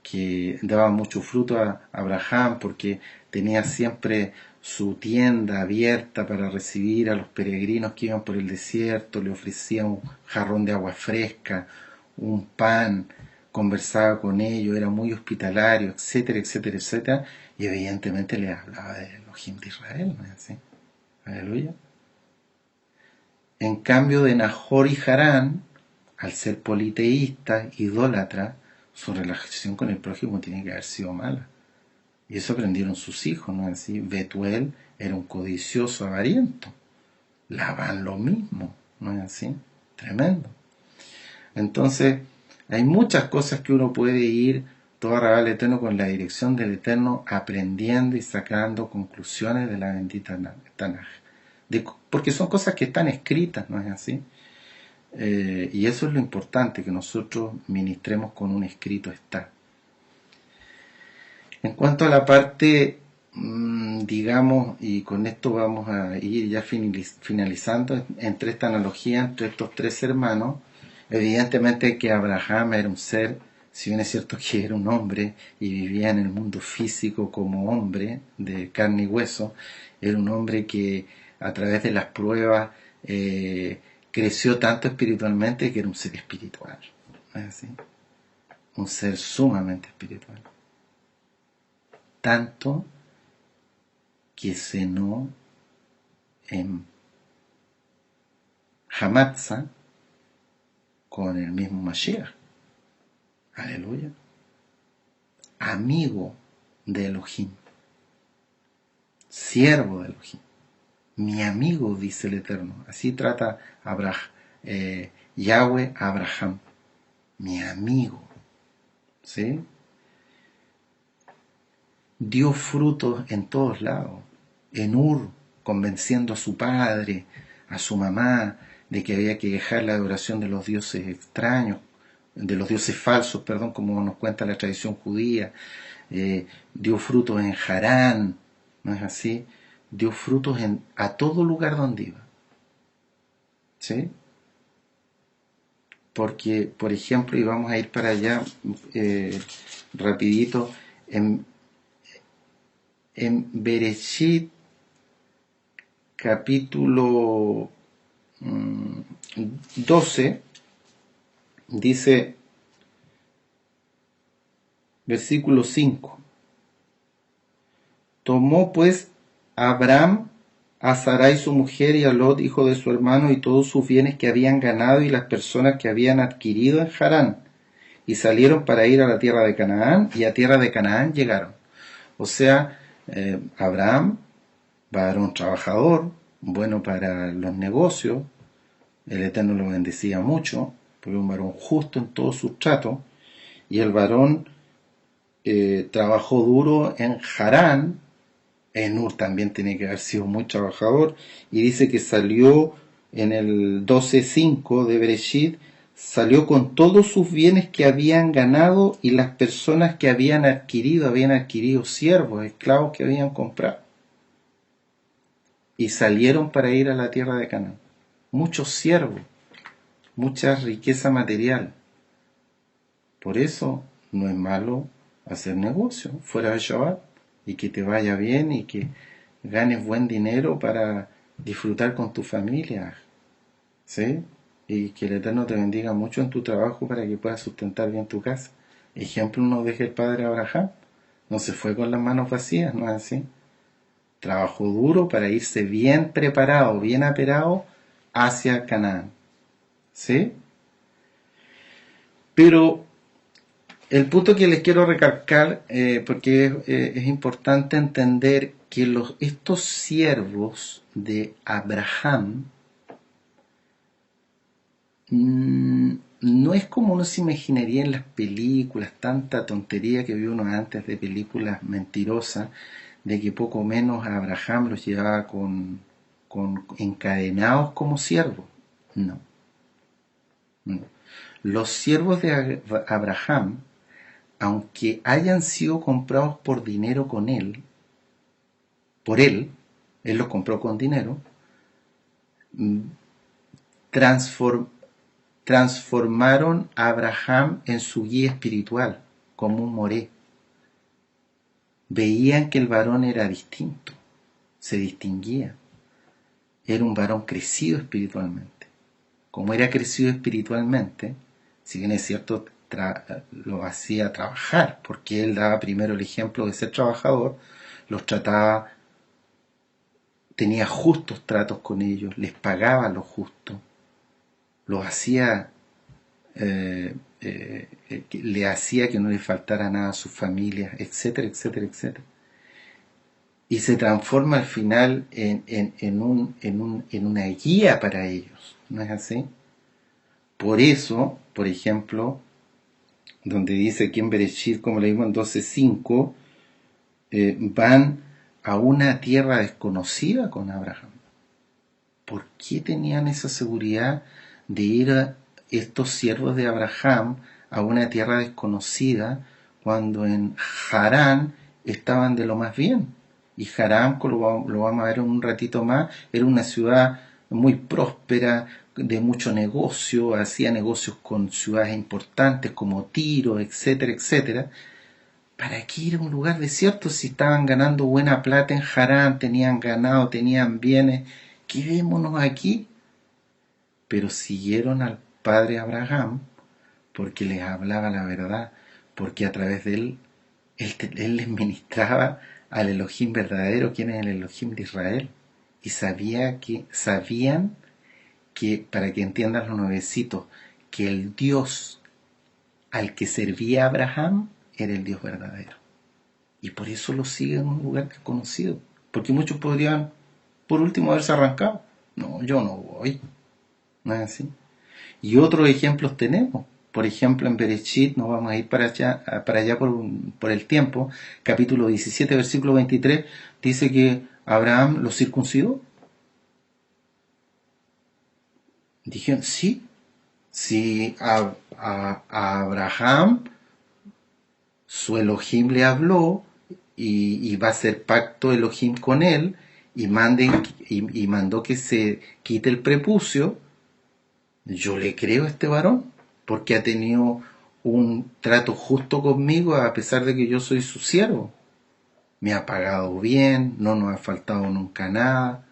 que daba mucho fruto a Abraham porque tenía siempre su tienda abierta para recibir a los peregrinos que iban por el desierto, le ofrecía un jarrón de agua fresca, un pan, conversaba con ellos, era muy hospitalario, etcétera, etcétera, etcétera, y evidentemente le hablaba del Elohim de Israel, ¿no es así? Aleluya. En cambio de Nahor y Harán, al ser politeístas, idólatras, su relación con el prójimo tiene que haber sido mala. Y eso aprendieron sus hijos, ¿no es así? Betuel era un codicioso avariento. Labán lo mismo, ¿no es así? Tremendo. Entonces, hay muchas cosas que uno puede ir toda Rabal Eterno con la dirección del Eterno, aprendiendo y sacando conclusiones de la bendita Tanaj. Porque son cosas que están escritas, ¿no es así? Y eso es lo importante, que nosotros ministremos con un escrito está. En cuanto a la parte, digamos, y con esto vamos a ir ya finalizando, entre esta analogía entre estos tres hermanos, evidentemente que Abraham era un ser, si bien es cierto que era un hombre y vivía en el mundo físico como hombre, de carne y hueso, era un hombre que a través de las pruebas creció tanto espiritualmente que era un ser espiritual, ¿no es así? Un ser sumamente espiritual. Tanto que cenó en Hamatza con el mismo Mashiach. Aleluya. Amigo de Elohim. Siervo de Elohim. Mi amigo, dice el Eterno. Así trata Yahweh a Abraham. Mi amigo. ¿Sí? Dio frutos en todos lados. En Ur, convenciendo a su padre, a su mamá, de que había que dejar la adoración de los dioses extraños, de los dioses falsos, perdón, como nos cuenta la tradición judía. Dio frutos en Harán, ¿no es así? Dio frutos a todo lugar donde iba. ¿Sí? Porque, por ejemplo, y vamos a ir para allá rapidito, en Bereshit capítulo 12, dice, versículo 5, tomó pues Abraham a Sarai su mujer y a Lot hijo de su hermano y todos sus bienes que habían ganado y las personas que habían adquirido en Harán, y salieron para ir a la tierra de Canaán, y a tierra de Canaán llegaron. O sea, Abraham, varón trabajador, bueno para los negocios, el Eterno lo bendecía mucho, porque un varón justo en todo su trato, y el varón trabajó duro en Harán. En Ur también tiene que haber sido muy trabajador, y dice que salió en el 12:5 de Bereshit, salió con todos sus bienes que habían ganado y las personas que habían adquirido siervos, esclavos que habían comprado, y salieron para ir a la tierra de Canaán. Muchos siervos, mucha riqueza material. Por eso no es malo hacer negocio fuera de Shabbat, y que te vaya bien y que ganes buen dinero para disfrutar con tu familia, ¿sí? Y que el Eterno te bendiga mucho en tu trabajo para que puedas sustentar bien tu casa. Ejemplo nos deja el padre Abraham. No se fue con las manos vacías, ¿no es así? Trabajó duro para irse bien preparado, bien aperado hacia Canaán, ¿sí? Pero el punto que les quiero recalcar, porque es importante entender que estos siervos de Abraham no es como uno se imaginaría en las películas, tanta tontería que vio uno antes de películas mentirosas, de que poco menos a Abraham los llevaba con encadenados como siervos. No, no. Los siervos de Abraham, aunque hayan sido comprados por dinero por él los compró con dinero, transformaron a Abraham en su guía espiritual, como un moré. Veían que el varón era distinto, se distinguía, era un varón crecido espiritualmente. Como era crecido espiritualmente, si bien es cierto, lo hacía trabajar, porque él daba primero el ejemplo de ser trabajador, los trataba, tenía justos tratos con ellos, les pagaba lo justo, los hacía, le hacía que no le faltara nada a sus familias, etcétera, etcétera, etcétera. Y se transforma al final en una guía para ellos, ¿no es así? Por eso, por ejemplo, donde dice aquí en Bereshit, como leímos en 12:5, van a una tierra desconocida con Abraham. ¿Por qué tenían esa seguridad de ir a estos siervos de Abraham a una tierra desconocida cuando en Harán estaban de lo más bien? Y Harán, como lo vamos a ver en un ratito más, era una ciudad muy próspera, de mucho negocio, hacía negocios con ciudades importantes como Tiro, etcétera, etcétera. ¿Para qué ir a un lugar desierto si estaban ganando buena plata en Harán, tenían ganado, tenían bienes? Quedémonos aquí. Pero siguieron al padre Abraham porque les hablaba la verdad, porque a través de él les ministraba al Elohim verdadero, quien es el Elohim de Israel. Y sabían que, para que entiendan los nuevecitos, que el Dios al que servía Abraham era el Dios verdadero. Y por eso lo siguen en un lugar desconocido. Porque muchos podrían por último haberse arrancado. No, yo no voy. No es así. Y otros ejemplos tenemos. Por ejemplo, en Bereshit, nos vamos a ir para allá por el tiempo, capítulo 17, versículo 23, dice que Abraham lo circuncidó. Dijeron, sí, si a Abraham su Elohim le habló y va a hacer pacto Elohim con él y mandó que se quite el prepucio, yo le creo a este varón porque ha tenido un trato justo conmigo a pesar de que yo soy su siervo. Me ha pagado bien, no nos ha faltado nunca nada.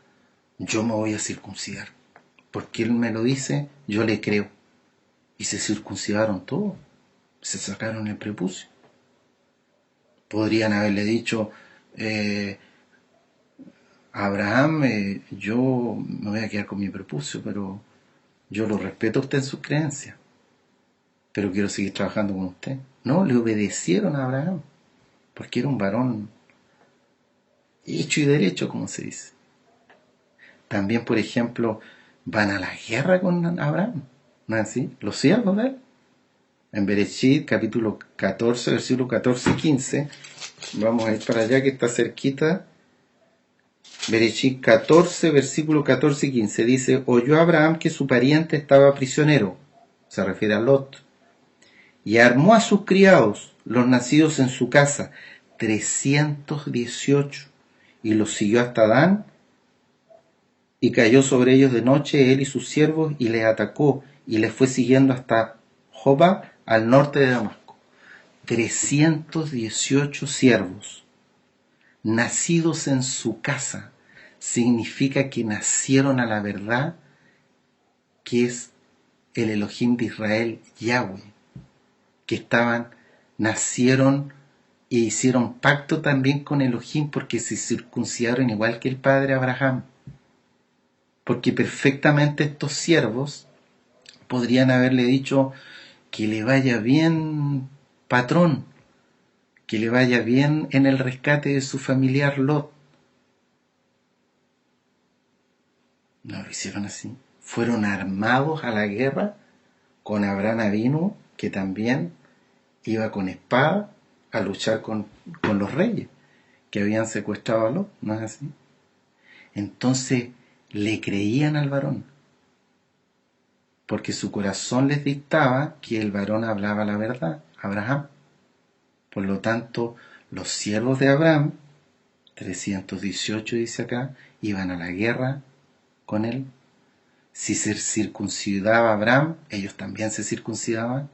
Yo me voy a circuncidar. Porque él me lo dice, yo le creo. Y se circuncidaron todos. Se sacaron el prepucio. Podrían haberle dicho, Abraham, yo me voy a quedar con mi prepucio, pero yo lo respeto a usted en sus creencias, pero quiero seguir trabajando con usted. No, le obedecieron a Abraham, porque era un varón hecho y derecho, como se dice. También, por ejemplo, van a la guerra con Abraham, ¿no es así? Los siervos de él. En Bereshit, capítulo 14, versículos 14 y 15, vamos a ir para allá que está cerquita. Bereshit 14, versículo 14 y 15, dice, oyó Abraham que su pariente estaba prisionero, se refiere a Lot, y armó a sus criados, los nacidos en su casa, 318, y los siguió hasta Dan, y cayó sobre ellos de noche él y sus siervos, y les atacó, y les fue siguiendo hasta Jobab, al norte de Damasco. 318 siervos, nacidos en su casa, significa que nacieron a la verdad, que es el Elohim de Israel, Yahweh, que nacieron e hicieron pacto también con Elohim porque se circuncidaron igual que el padre Abraham. Porque perfectamente estos siervos podrían haberle dicho que le vaya bien, patrón, que le vaya bien en el rescate de su familiar Lot. No lo hicieron así. Fueron armados a la guerra con Abraham Avinu, que también iba con espada a luchar con los reyes que habían secuestrado a Lot, ¿no es así? Entonces le creían al varón, porque su corazón les dictaba que el varón hablaba la verdad, Abraham. Por lo tanto, los siervos de Abraham, 318 dice acá, iban a la guerra con él. Si se circuncidaba Abraham, ellos también se circuncidaban,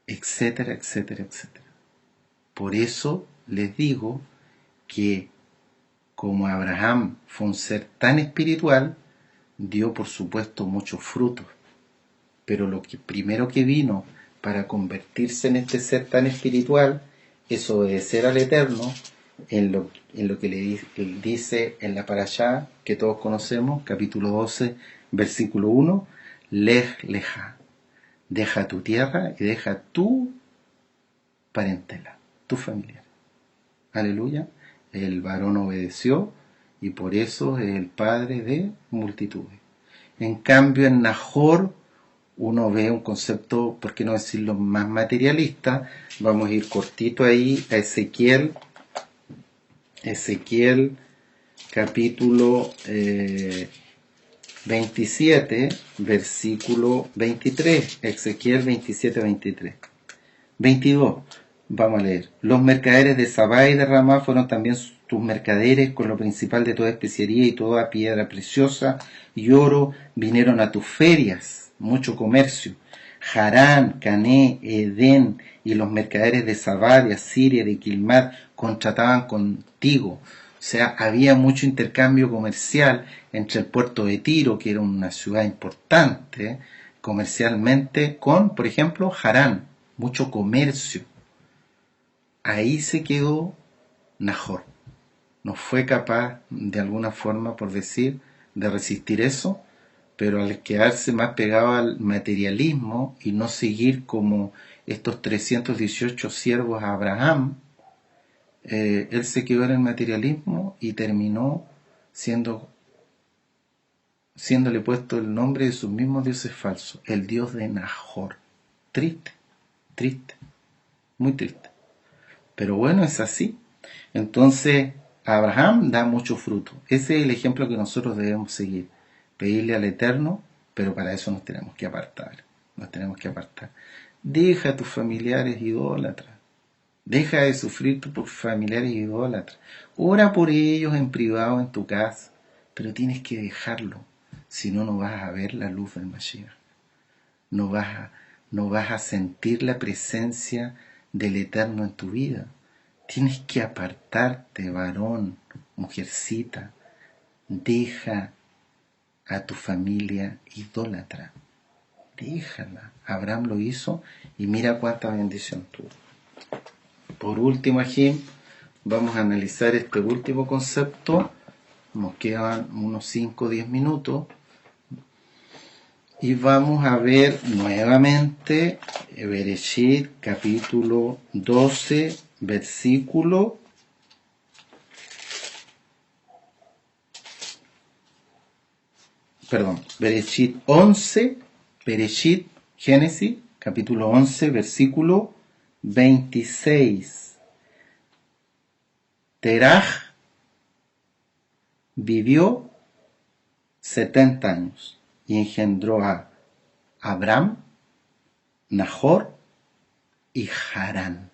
etcétera, etcétera, etcétera. Por eso les digo que como Abraham fue un ser tan espiritual, dio por supuesto muchos frutos, pero lo que primero que vino para convertirse en este ser tan espiritual es obedecer al Eterno en lo que le dice en la parashá que todos conocemos, capítulo 12, versículo 1, Lej leja, deja tu tierra y deja tu parentela, tu familia. Aleluya. El varón obedeció y por eso es el padre de multitudes. En cambio, en Nahor uno ve un concepto, por qué no decirlo, más materialista. Vamos a ir cortito ahí a Ezequiel capítulo 27, versículo 23. Ezequiel 27, 23. 22. Vamos a leer. Los mercaderes de Sabá y de Ramá fueron también tus mercaderes, con lo principal de toda especiería y toda piedra preciosa y oro, vinieron a tus ferias, mucho comercio. Harán, Cané, Edén y los mercaderes de Sabá, de Asiria, de Quilmad, contrataban contigo. O sea, había mucho intercambio comercial entre el puerto de Tiro, que era una ciudad importante comercialmente, con, por ejemplo, Harán, mucho comercio. Ahí se quedó Nahor. No fue capaz, de alguna forma, por decir, de resistir eso, pero al quedarse más pegado al materialismo y no seguir como estos 318 siervos a Abraham, él se quedó en el materialismo y terminó siéndole puesto el nombre de sus mismos dioses falsos, el dios de Nahor. Triste, triste, muy triste. Pero bueno, es así. Entonces, Abraham da mucho fruto. Ese es el ejemplo que nosotros debemos seguir. Pedirle al Eterno, pero para eso nos tenemos que apartar. Nos tenemos que apartar. Deja a tus familiares idólatras. Deja de sufrir por familiares idólatras. Ora por ellos en privado en tu casa, pero tienes que dejarlo. Si no, no vas a ver la luz del Mashiach. No vas a sentir la presencia del Eterno en tu vida. Tienes que apartarte, varón, mujercita. Deja a tu familia idólatra. Déjala. Abraham lo hizo y mira cuánta bendición tuvo. Por último, aquí vamos a analizar este último concepto. Nos quedan unos 5 o 10 minutos. Y vamos a ver nuevamente Bereshit capítulo 12, versículo Bereshit 11, Bereshit, Génesis, capítulo 11, versículo 26. Teraj vivió 70 años y engendró a Abram, Nahor y Harán.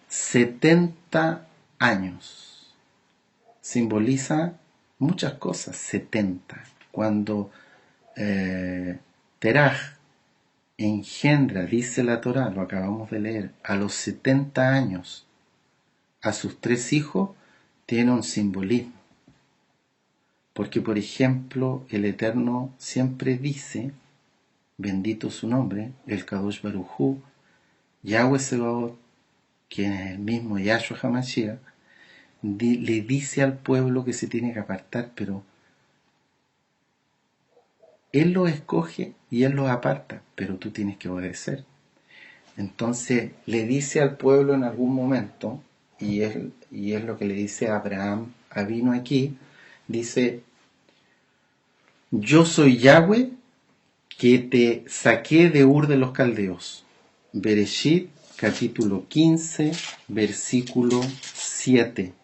70 años. Simboliza muchas cosas, 70. Cuando Teraj engendra, dice la Torá, lo acabamos de leer, a los 70 años a sus 3 hijos, tiene un simbolismo. Porque, por ejemplo, el Eterno siempre dice, bendito su nombre, el Kadosh Baruj Hu, Yahweh Sebaot, quien es el mismo Yahshua HaMashiach, le dice al pueblo que se tiene que apartar, pero Él los escoge y Él los aparta, pero tú tienes que obedecer. Entonces le dice al pueblo en algún momento, y es lo que le dice a Abraham Avino aquí, dice, yo soy Yahweh que te saqué de Ur de los Caldeos. Bereshit capítulo 15, versículo 7.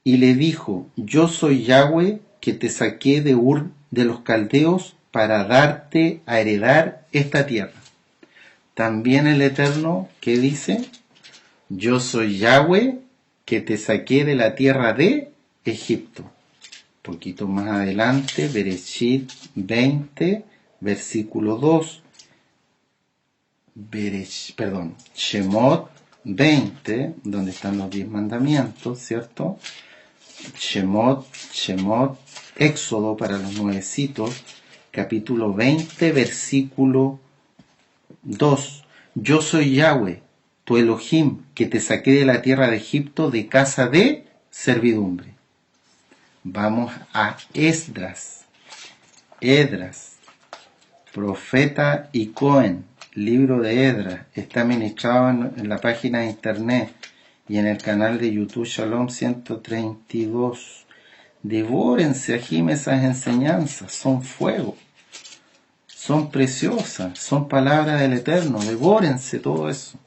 Y le dijo, yo soy Yahweh que te saqué de Ur de los Caldeos para darte a heredar esta tierra. También el Eterno, ¿qué dice? Yo soy Yahweh que te saqué de la tierra de Egipto. Poquito más adelante, Bereshit 20, versículo 2. Shemot 20, donde están los 10 mandamientos, ¿cierto? Shemot, Éxodo para los nuevecitos, capítulo 20, versículo 2. Yo soy Yahweh, tu Elohim, que te saqué de la tierra de Egipto de casa de servidumbre. Vamos a Esdras, profeta y Cohen, libro de Esdras, está ministrado en la página de internet y en el canal de YouTube Shalom 132. Devórense, Ajim, esas enseñanzas, son fuego, son preciosas, son palabras del Eterno, devórense todo eso.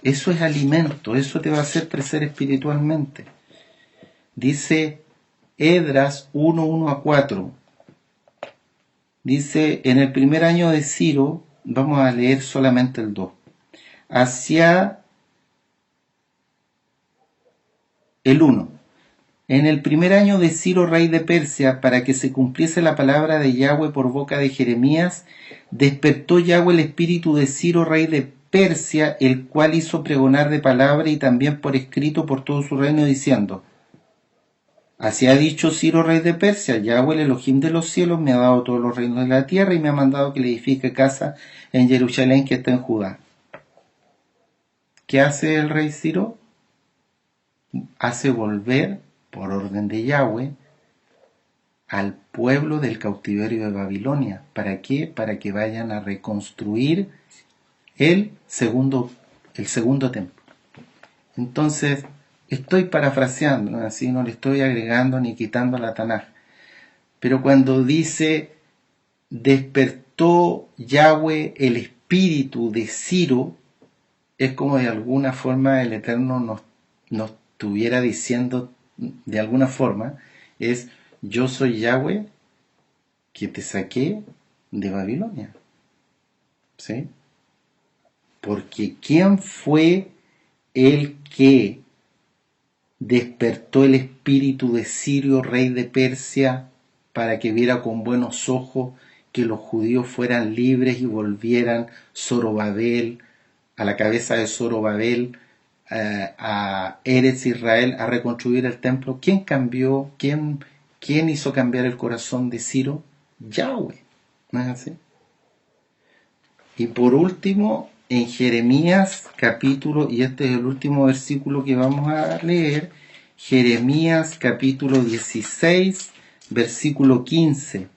Eso es alimento, eso te va a hacer crecer espiritualmente. Dice Esdras 1:1-4. Dice, en el primer año de Ciro, vamos a leer solamente el 2. Hacia el 1. En el primer año de Ciro, rey de Persia, para que se cumpliese la palabra de Yahweh por boca de Jeremías, despertó Yahweh el espíritu de Ciro, rey de Persia, el cual hizo pregonar de palabra y también por escrito por todo su reino, diciendo, así ha dicho Ciro, rey de Persia, Yahweh, el Elohim de los cielos, me ha dado todos los reinos de la tierra y me ha mandado que le edifique casa en Jerusalén que está en Judá. ¿Qué hace el rey Ciro? Hace volver, por orden de Yahweh, al pueblo del cautiverio de Babilonia. ¿Para qué? Para que vayan a reconstruir el segundo templo. Entonces, Estoy parafraseando, ¿no? Así no le estoy agregando ni quitando a la Tanaj. Pero cuando dice, despertó Yahweh el espíritu de Ciro, es como de alguna forma el Eterno nos estuviera diciendo, de alguna forma, es, yo soy Yahweh que te saqué de Babilonia. ¿Sí? Porque ¿quién fue el que despertó el espíritu de Cirio, rey de Persia, para que viera con buenos ojos que los judíos fueran libres y volvieran Zorobabel, a la cabeza de Zorobabel, a Eretz Israel, a reconstruir el templo? ¿Quién cambió? ¿Quién hizo cambiar el corazón de Ciro? Yahweh. ¿No es así? Y por último, en Jeremías capítulo, y este es el último versículo que vamos a leer, Jeremías capítulo 16, versículo 15,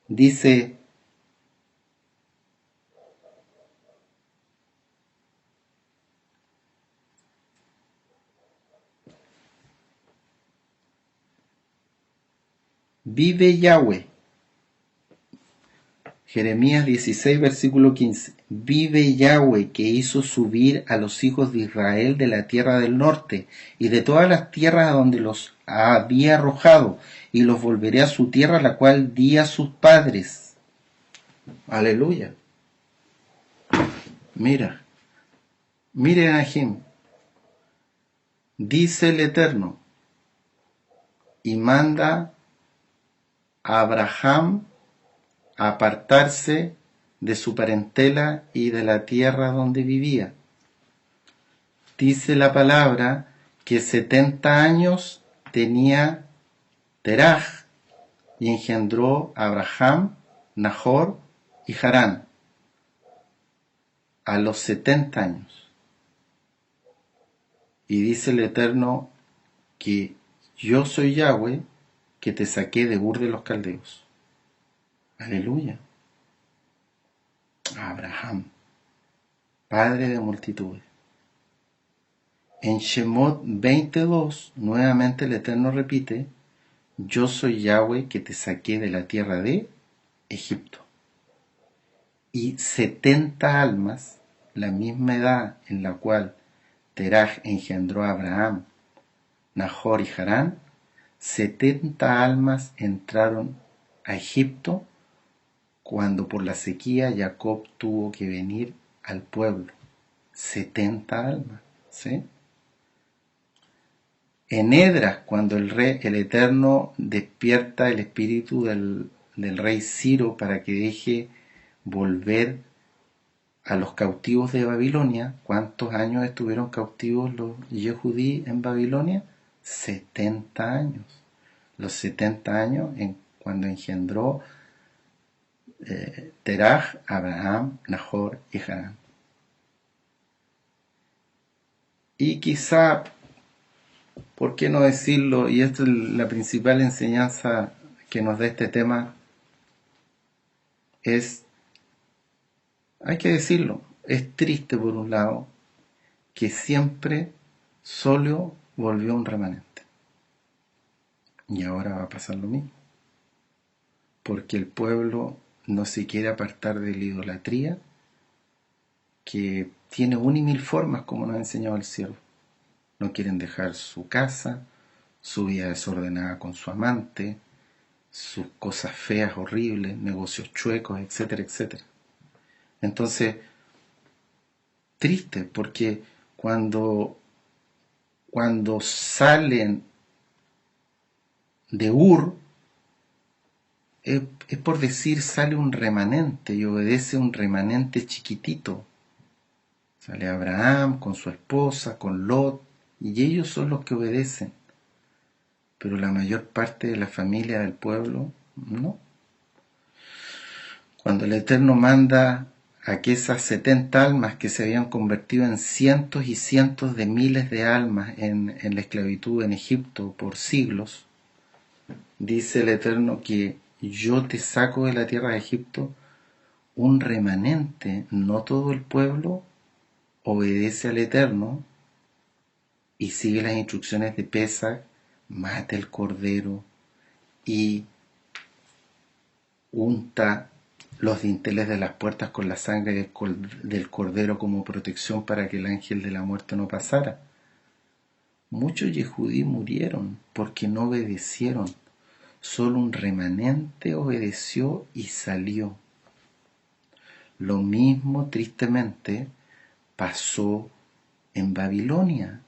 dice, vive Yahweh. Jeremías 16, versículo 15. Vive Yahweh, que hizo subir a los hijos de Israel de la tierra del norte y de todas las tierras a donde los había arrojado, y los volveré a su tierra, la cual di a sus padres. Aleluya. Mira, mire Nahim, dice el Eterno, y manda a Abraham a apartarse de su parentela y de la tierra donde vivía. Dice la palabra que 70 años tenía Teraj y engendró a Abraham, Nahor y Harán a los 70 años. Y dice el Eterno que yo soy Yahweh que te saqué de Ur de los Caldeos. Aleluya. Abraham, padre de multitudes. En Shemot 22, nuevamente el Eterno repite, yo soy Yahweh que te saqué de la tierra de Egipto. Y 70 almas, la misma edad en la cual Teraj engendró a Abraham, Nahor y Harán, 70 almas entraron a Egipto cuando por la sequía Jacob tuvo que venir al pueblo. 70 almas, ¿sí? En Edras, cuando el Eterno despierta el espíritu del rey Ciro para que deje volver a los cautivos de Babilonia, ¿cuántos años estuvieron cautivos los Yehudí en Babilonia? 70 años. Los 70 años cuando engendró Teraj, Abraham, Nahor y Harán. Y quizá, ¿por qué no decirlo? Y esta es la principal enseñanza que nos da este tema, es, hay que decirlo, es triste por un lado que siempre solo volvió un remanente. Y ahora va a pasar lo mismo. Porque el pueblo no se quiere apartar de la idolatría, que tiene una y mil formas, como nos ha enseñado el siervo. No quieren dejar su casa, su vida desordenada con su amante, sus cosas feas, horribles, negocios chuecos, etcétera, etcétera. Entonces, triste, porque cuando salen de Ur, es por decir, sale un remanente y obedece un remanente chiquitito. Sale Abraham con su esposa, con Lot, y ellos son los que obedecen. Pero la mayor parte de la familia del pueblo, no. Cuando el Eterno manda a que esas 70 almas que se habían convertido en cientos y cientos de miles de almas en la esclavitud en Egipto por siglos, dice el Eterno que yo te saco de la tierra de Egipto un remanente, no todo el pueblo obedece al Eterno, y sigue las instrucciones de Pesach, mata el cordero y unta los dinteles de las puertas con la sangre del cordero como protección para que el ángel de la muerte no pasara. Muchos yehudí murieron porque no obedecieron. Solo un remanente obedeció y salió. Lo mismo, tristemente, pasó en Babilonia.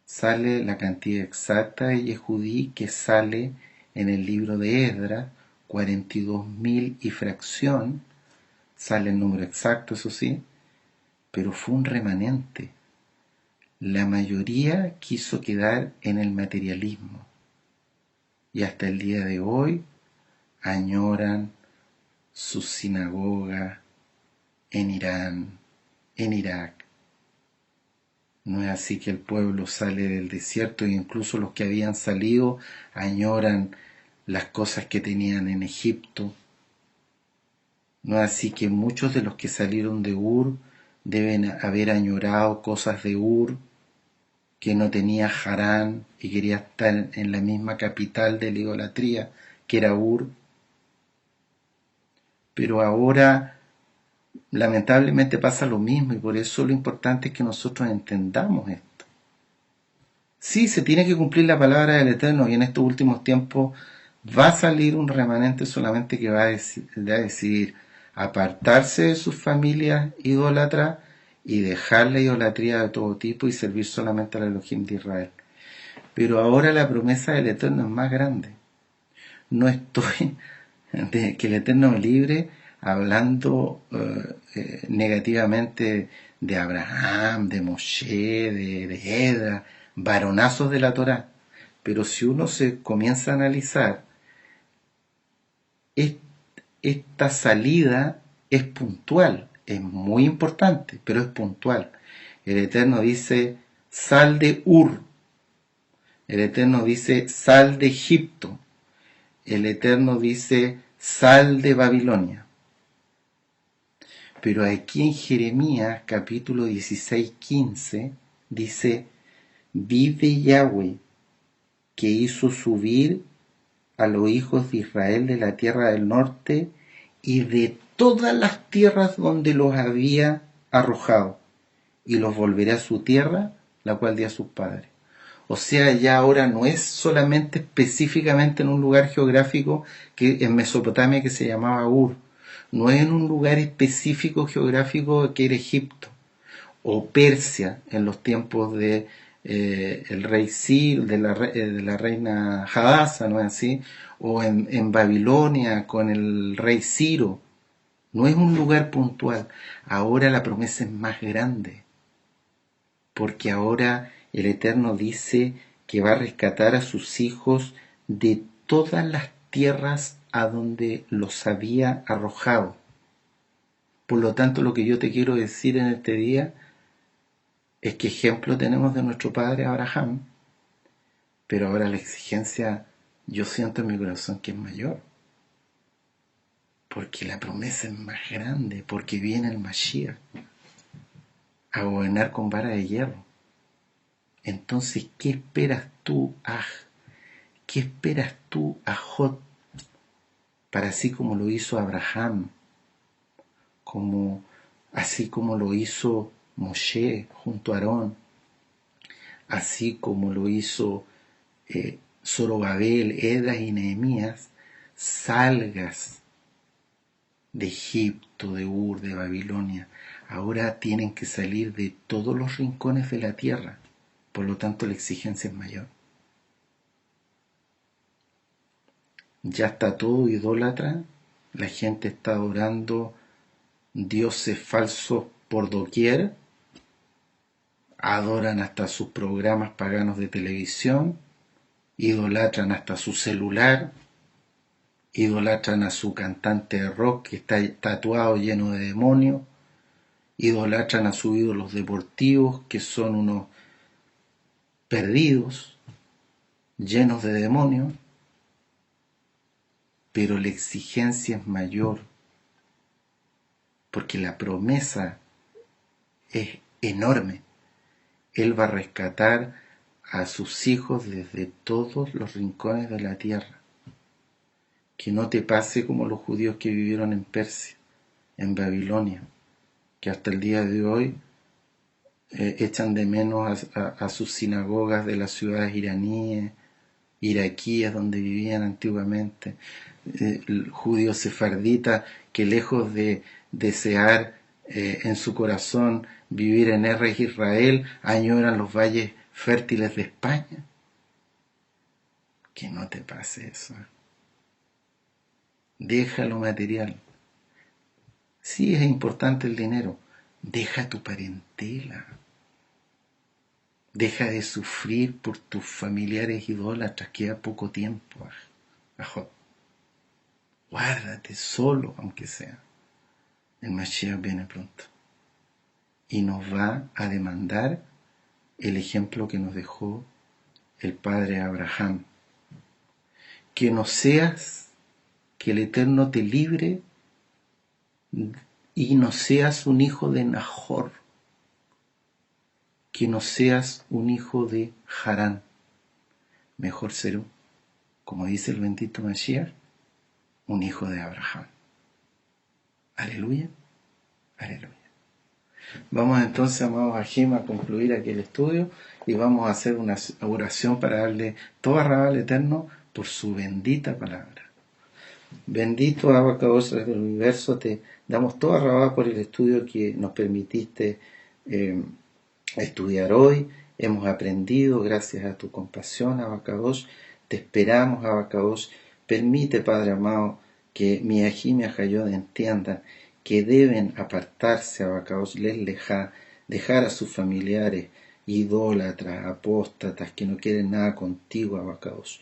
Sale la cantidad exacta de yehudí que sale en el libro de Esdras, 42.000 y fracción. Sale el número exacto, eso sí, pero fue un remanente. La mayoría quiso quedar en el materialismo y hasta el día de hoy añoran sus sinagogas en Irán, en Irak. No es así que el pueblo sale del desierto, e incluso los que habían salido añoran las cosas que tenían en Egipto. No es así que muchos de los que salieron de Ur deben haber añorado cosas de Ur, que no tenía Harán y quería estar en la misma capital de la idolatría, que era Ur. Pero ahora lamentablemente pasa lo mismo, y por eso lo importante es que nosotros entendamos esto. Sí, se tiene que cumplir la palabra del Eterno, y en estos últimos tiempos va a salir un remanente solamente que va a decidir apartarse de sus familias idólatras y dejar la idolatría de todo tipo y servir solamente al Elohim de Israel. Pero ahora la promesa del Eterno es más grande. No estoy, de que el Eterno me libre, hablando negativamente de Abraham, de Moshe, de Edra, varonazos de la Torá. Pero si uno se comienza a analizar, esta salida es puntual, es muy importante, pero es puntual. El Eterno dice, sal de Ur. El Eterno dice, sal de Egipto. El Eterno dice, sal de Babilonia. Pero aquí en Jeremías capítulo 16:15 dice, vive Yahweh, que hizo subir a los hijos de Israel de la tierra del norte y de todas las tierras donde los había arrojado, y los volveré a su tierra, la cual dio a sus padres. O sea, ya ahora no es solamente específicamente en un lugar geográfico que en Mesopotamia que se llamaba Ur, no es en un lugar específico geográfico que era Egipto o Persia en los tiempos de el rey Ciro, de la reina Hadasa, ¿no es así? O en Babilonia con el rey Ciro. No es un lugar puntual. Ahora la promesa es más grande, porque ahora el Eterno dice que va a rescatar a sus hijos de todas las tierras a donde los había arrojado. Por lo tanto, lo que yo te quiero decir en este día es que ejemplo tenemos de nuestro padre Abraham, pero ahora la exigencia yo siento en mi corazón que es mayor, porque la promesa es más grande, porque viene el Mashiach a gobernar con vara de hierro. Entonces, ¿qué esperas tú, ¿Qué esperas tú, Jod, para así como lo hizo Abraham, así como lo hizo Moshe junto a Aarón, así como lo hizo Zorobabel, Esdras y Nehemías, salgas de Egipto, de Ur, de Babilonia? Ahora tienen que salir de todos los rincones de la tierra, por lo tanto la exigencia es mayor. Ya está todo idólatra, la gente está adorando dioses falsos por doquier, adoran hasta sus programas paganos de televisión, idolatran hasta su celular, idolatran a su cantante de rock que está tatuado lleno de demonios, idolatran a sus ídolos deportivos que son unos perdidos, llenos de demonios, pero la exigencia es mayor, porque la promesa es enorme. Él va a rescatar a sus hijos desde todos los rincones de la tierra. Que no te pase como los judíos que vivieron en Persia, en Babilonia, que hasta el día de hoy echan de menos a sus sinagogas de las ciudades iraníes, iraquíes donde vivían antiguamente, judíos sefarditas que lejos de desear en su corazón vivir en Erres Israel, añoran los valles fértiles de España. Que no te pase eso. Deja lo material. Sí es importante el dinero. Deja tu parentela. Deja de sufrir por tus familiares idólatras, queda poco tiempo. Guárdate solo, aunque sea. El Mashiach viene pronto. Y nos va a demandar el ejemplo que nos dejó el padre Abraham. Que no seas, que el Eterno te libre y no seas un hijo de Nahor. Que no seas un hijo de Harán. Mejor ser, como dice el bendito Mashiach, un hijo de Abraham. Aleluya, aleluya. Vamos entonces, amados Ajim, a concluir aquí el estudio y vamos a hacer una oración para darle toda rabá al Eterno por su bendita palabra. Bendito Abacados del universo, te damos toda rabá por el estudio que nos permitiste estudiar hoy. Hemos aprendido gracias a tu compasión, Abacados. Te esperamos, Abacados. Permite, Padre amado, que mi Ajim y Ajayod entiendan que deben apartarse, Abacados, les lejá, dejar a sus familiares idólatras, apóstatas, que no quieren nada contigo, Abacados.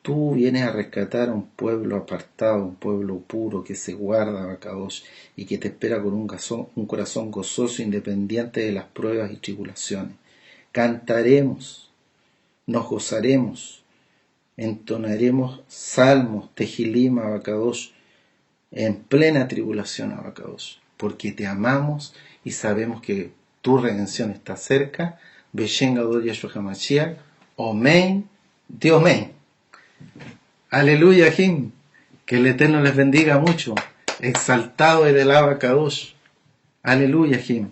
Tú vienes a rescatar a un pueblo apartado, un pueblo puro que se guarda, Abacados, y que te espera con un corazón gozoso, independiente de las pruebas y tribulaciones. Cantaremos, nos gozaremos, entonaremos salmos, tejilim, Abacados, en plena tribulación, Abacados, porque te amamos y sabemos que tu redención está cerca. Beshen Gadol Yeshua HaMashiach, Omen, Dios Omen. Aleluya, Jim. Que el Eterno les bendiga mucho. Exaltado es el Abacados. Aleluya, Jim.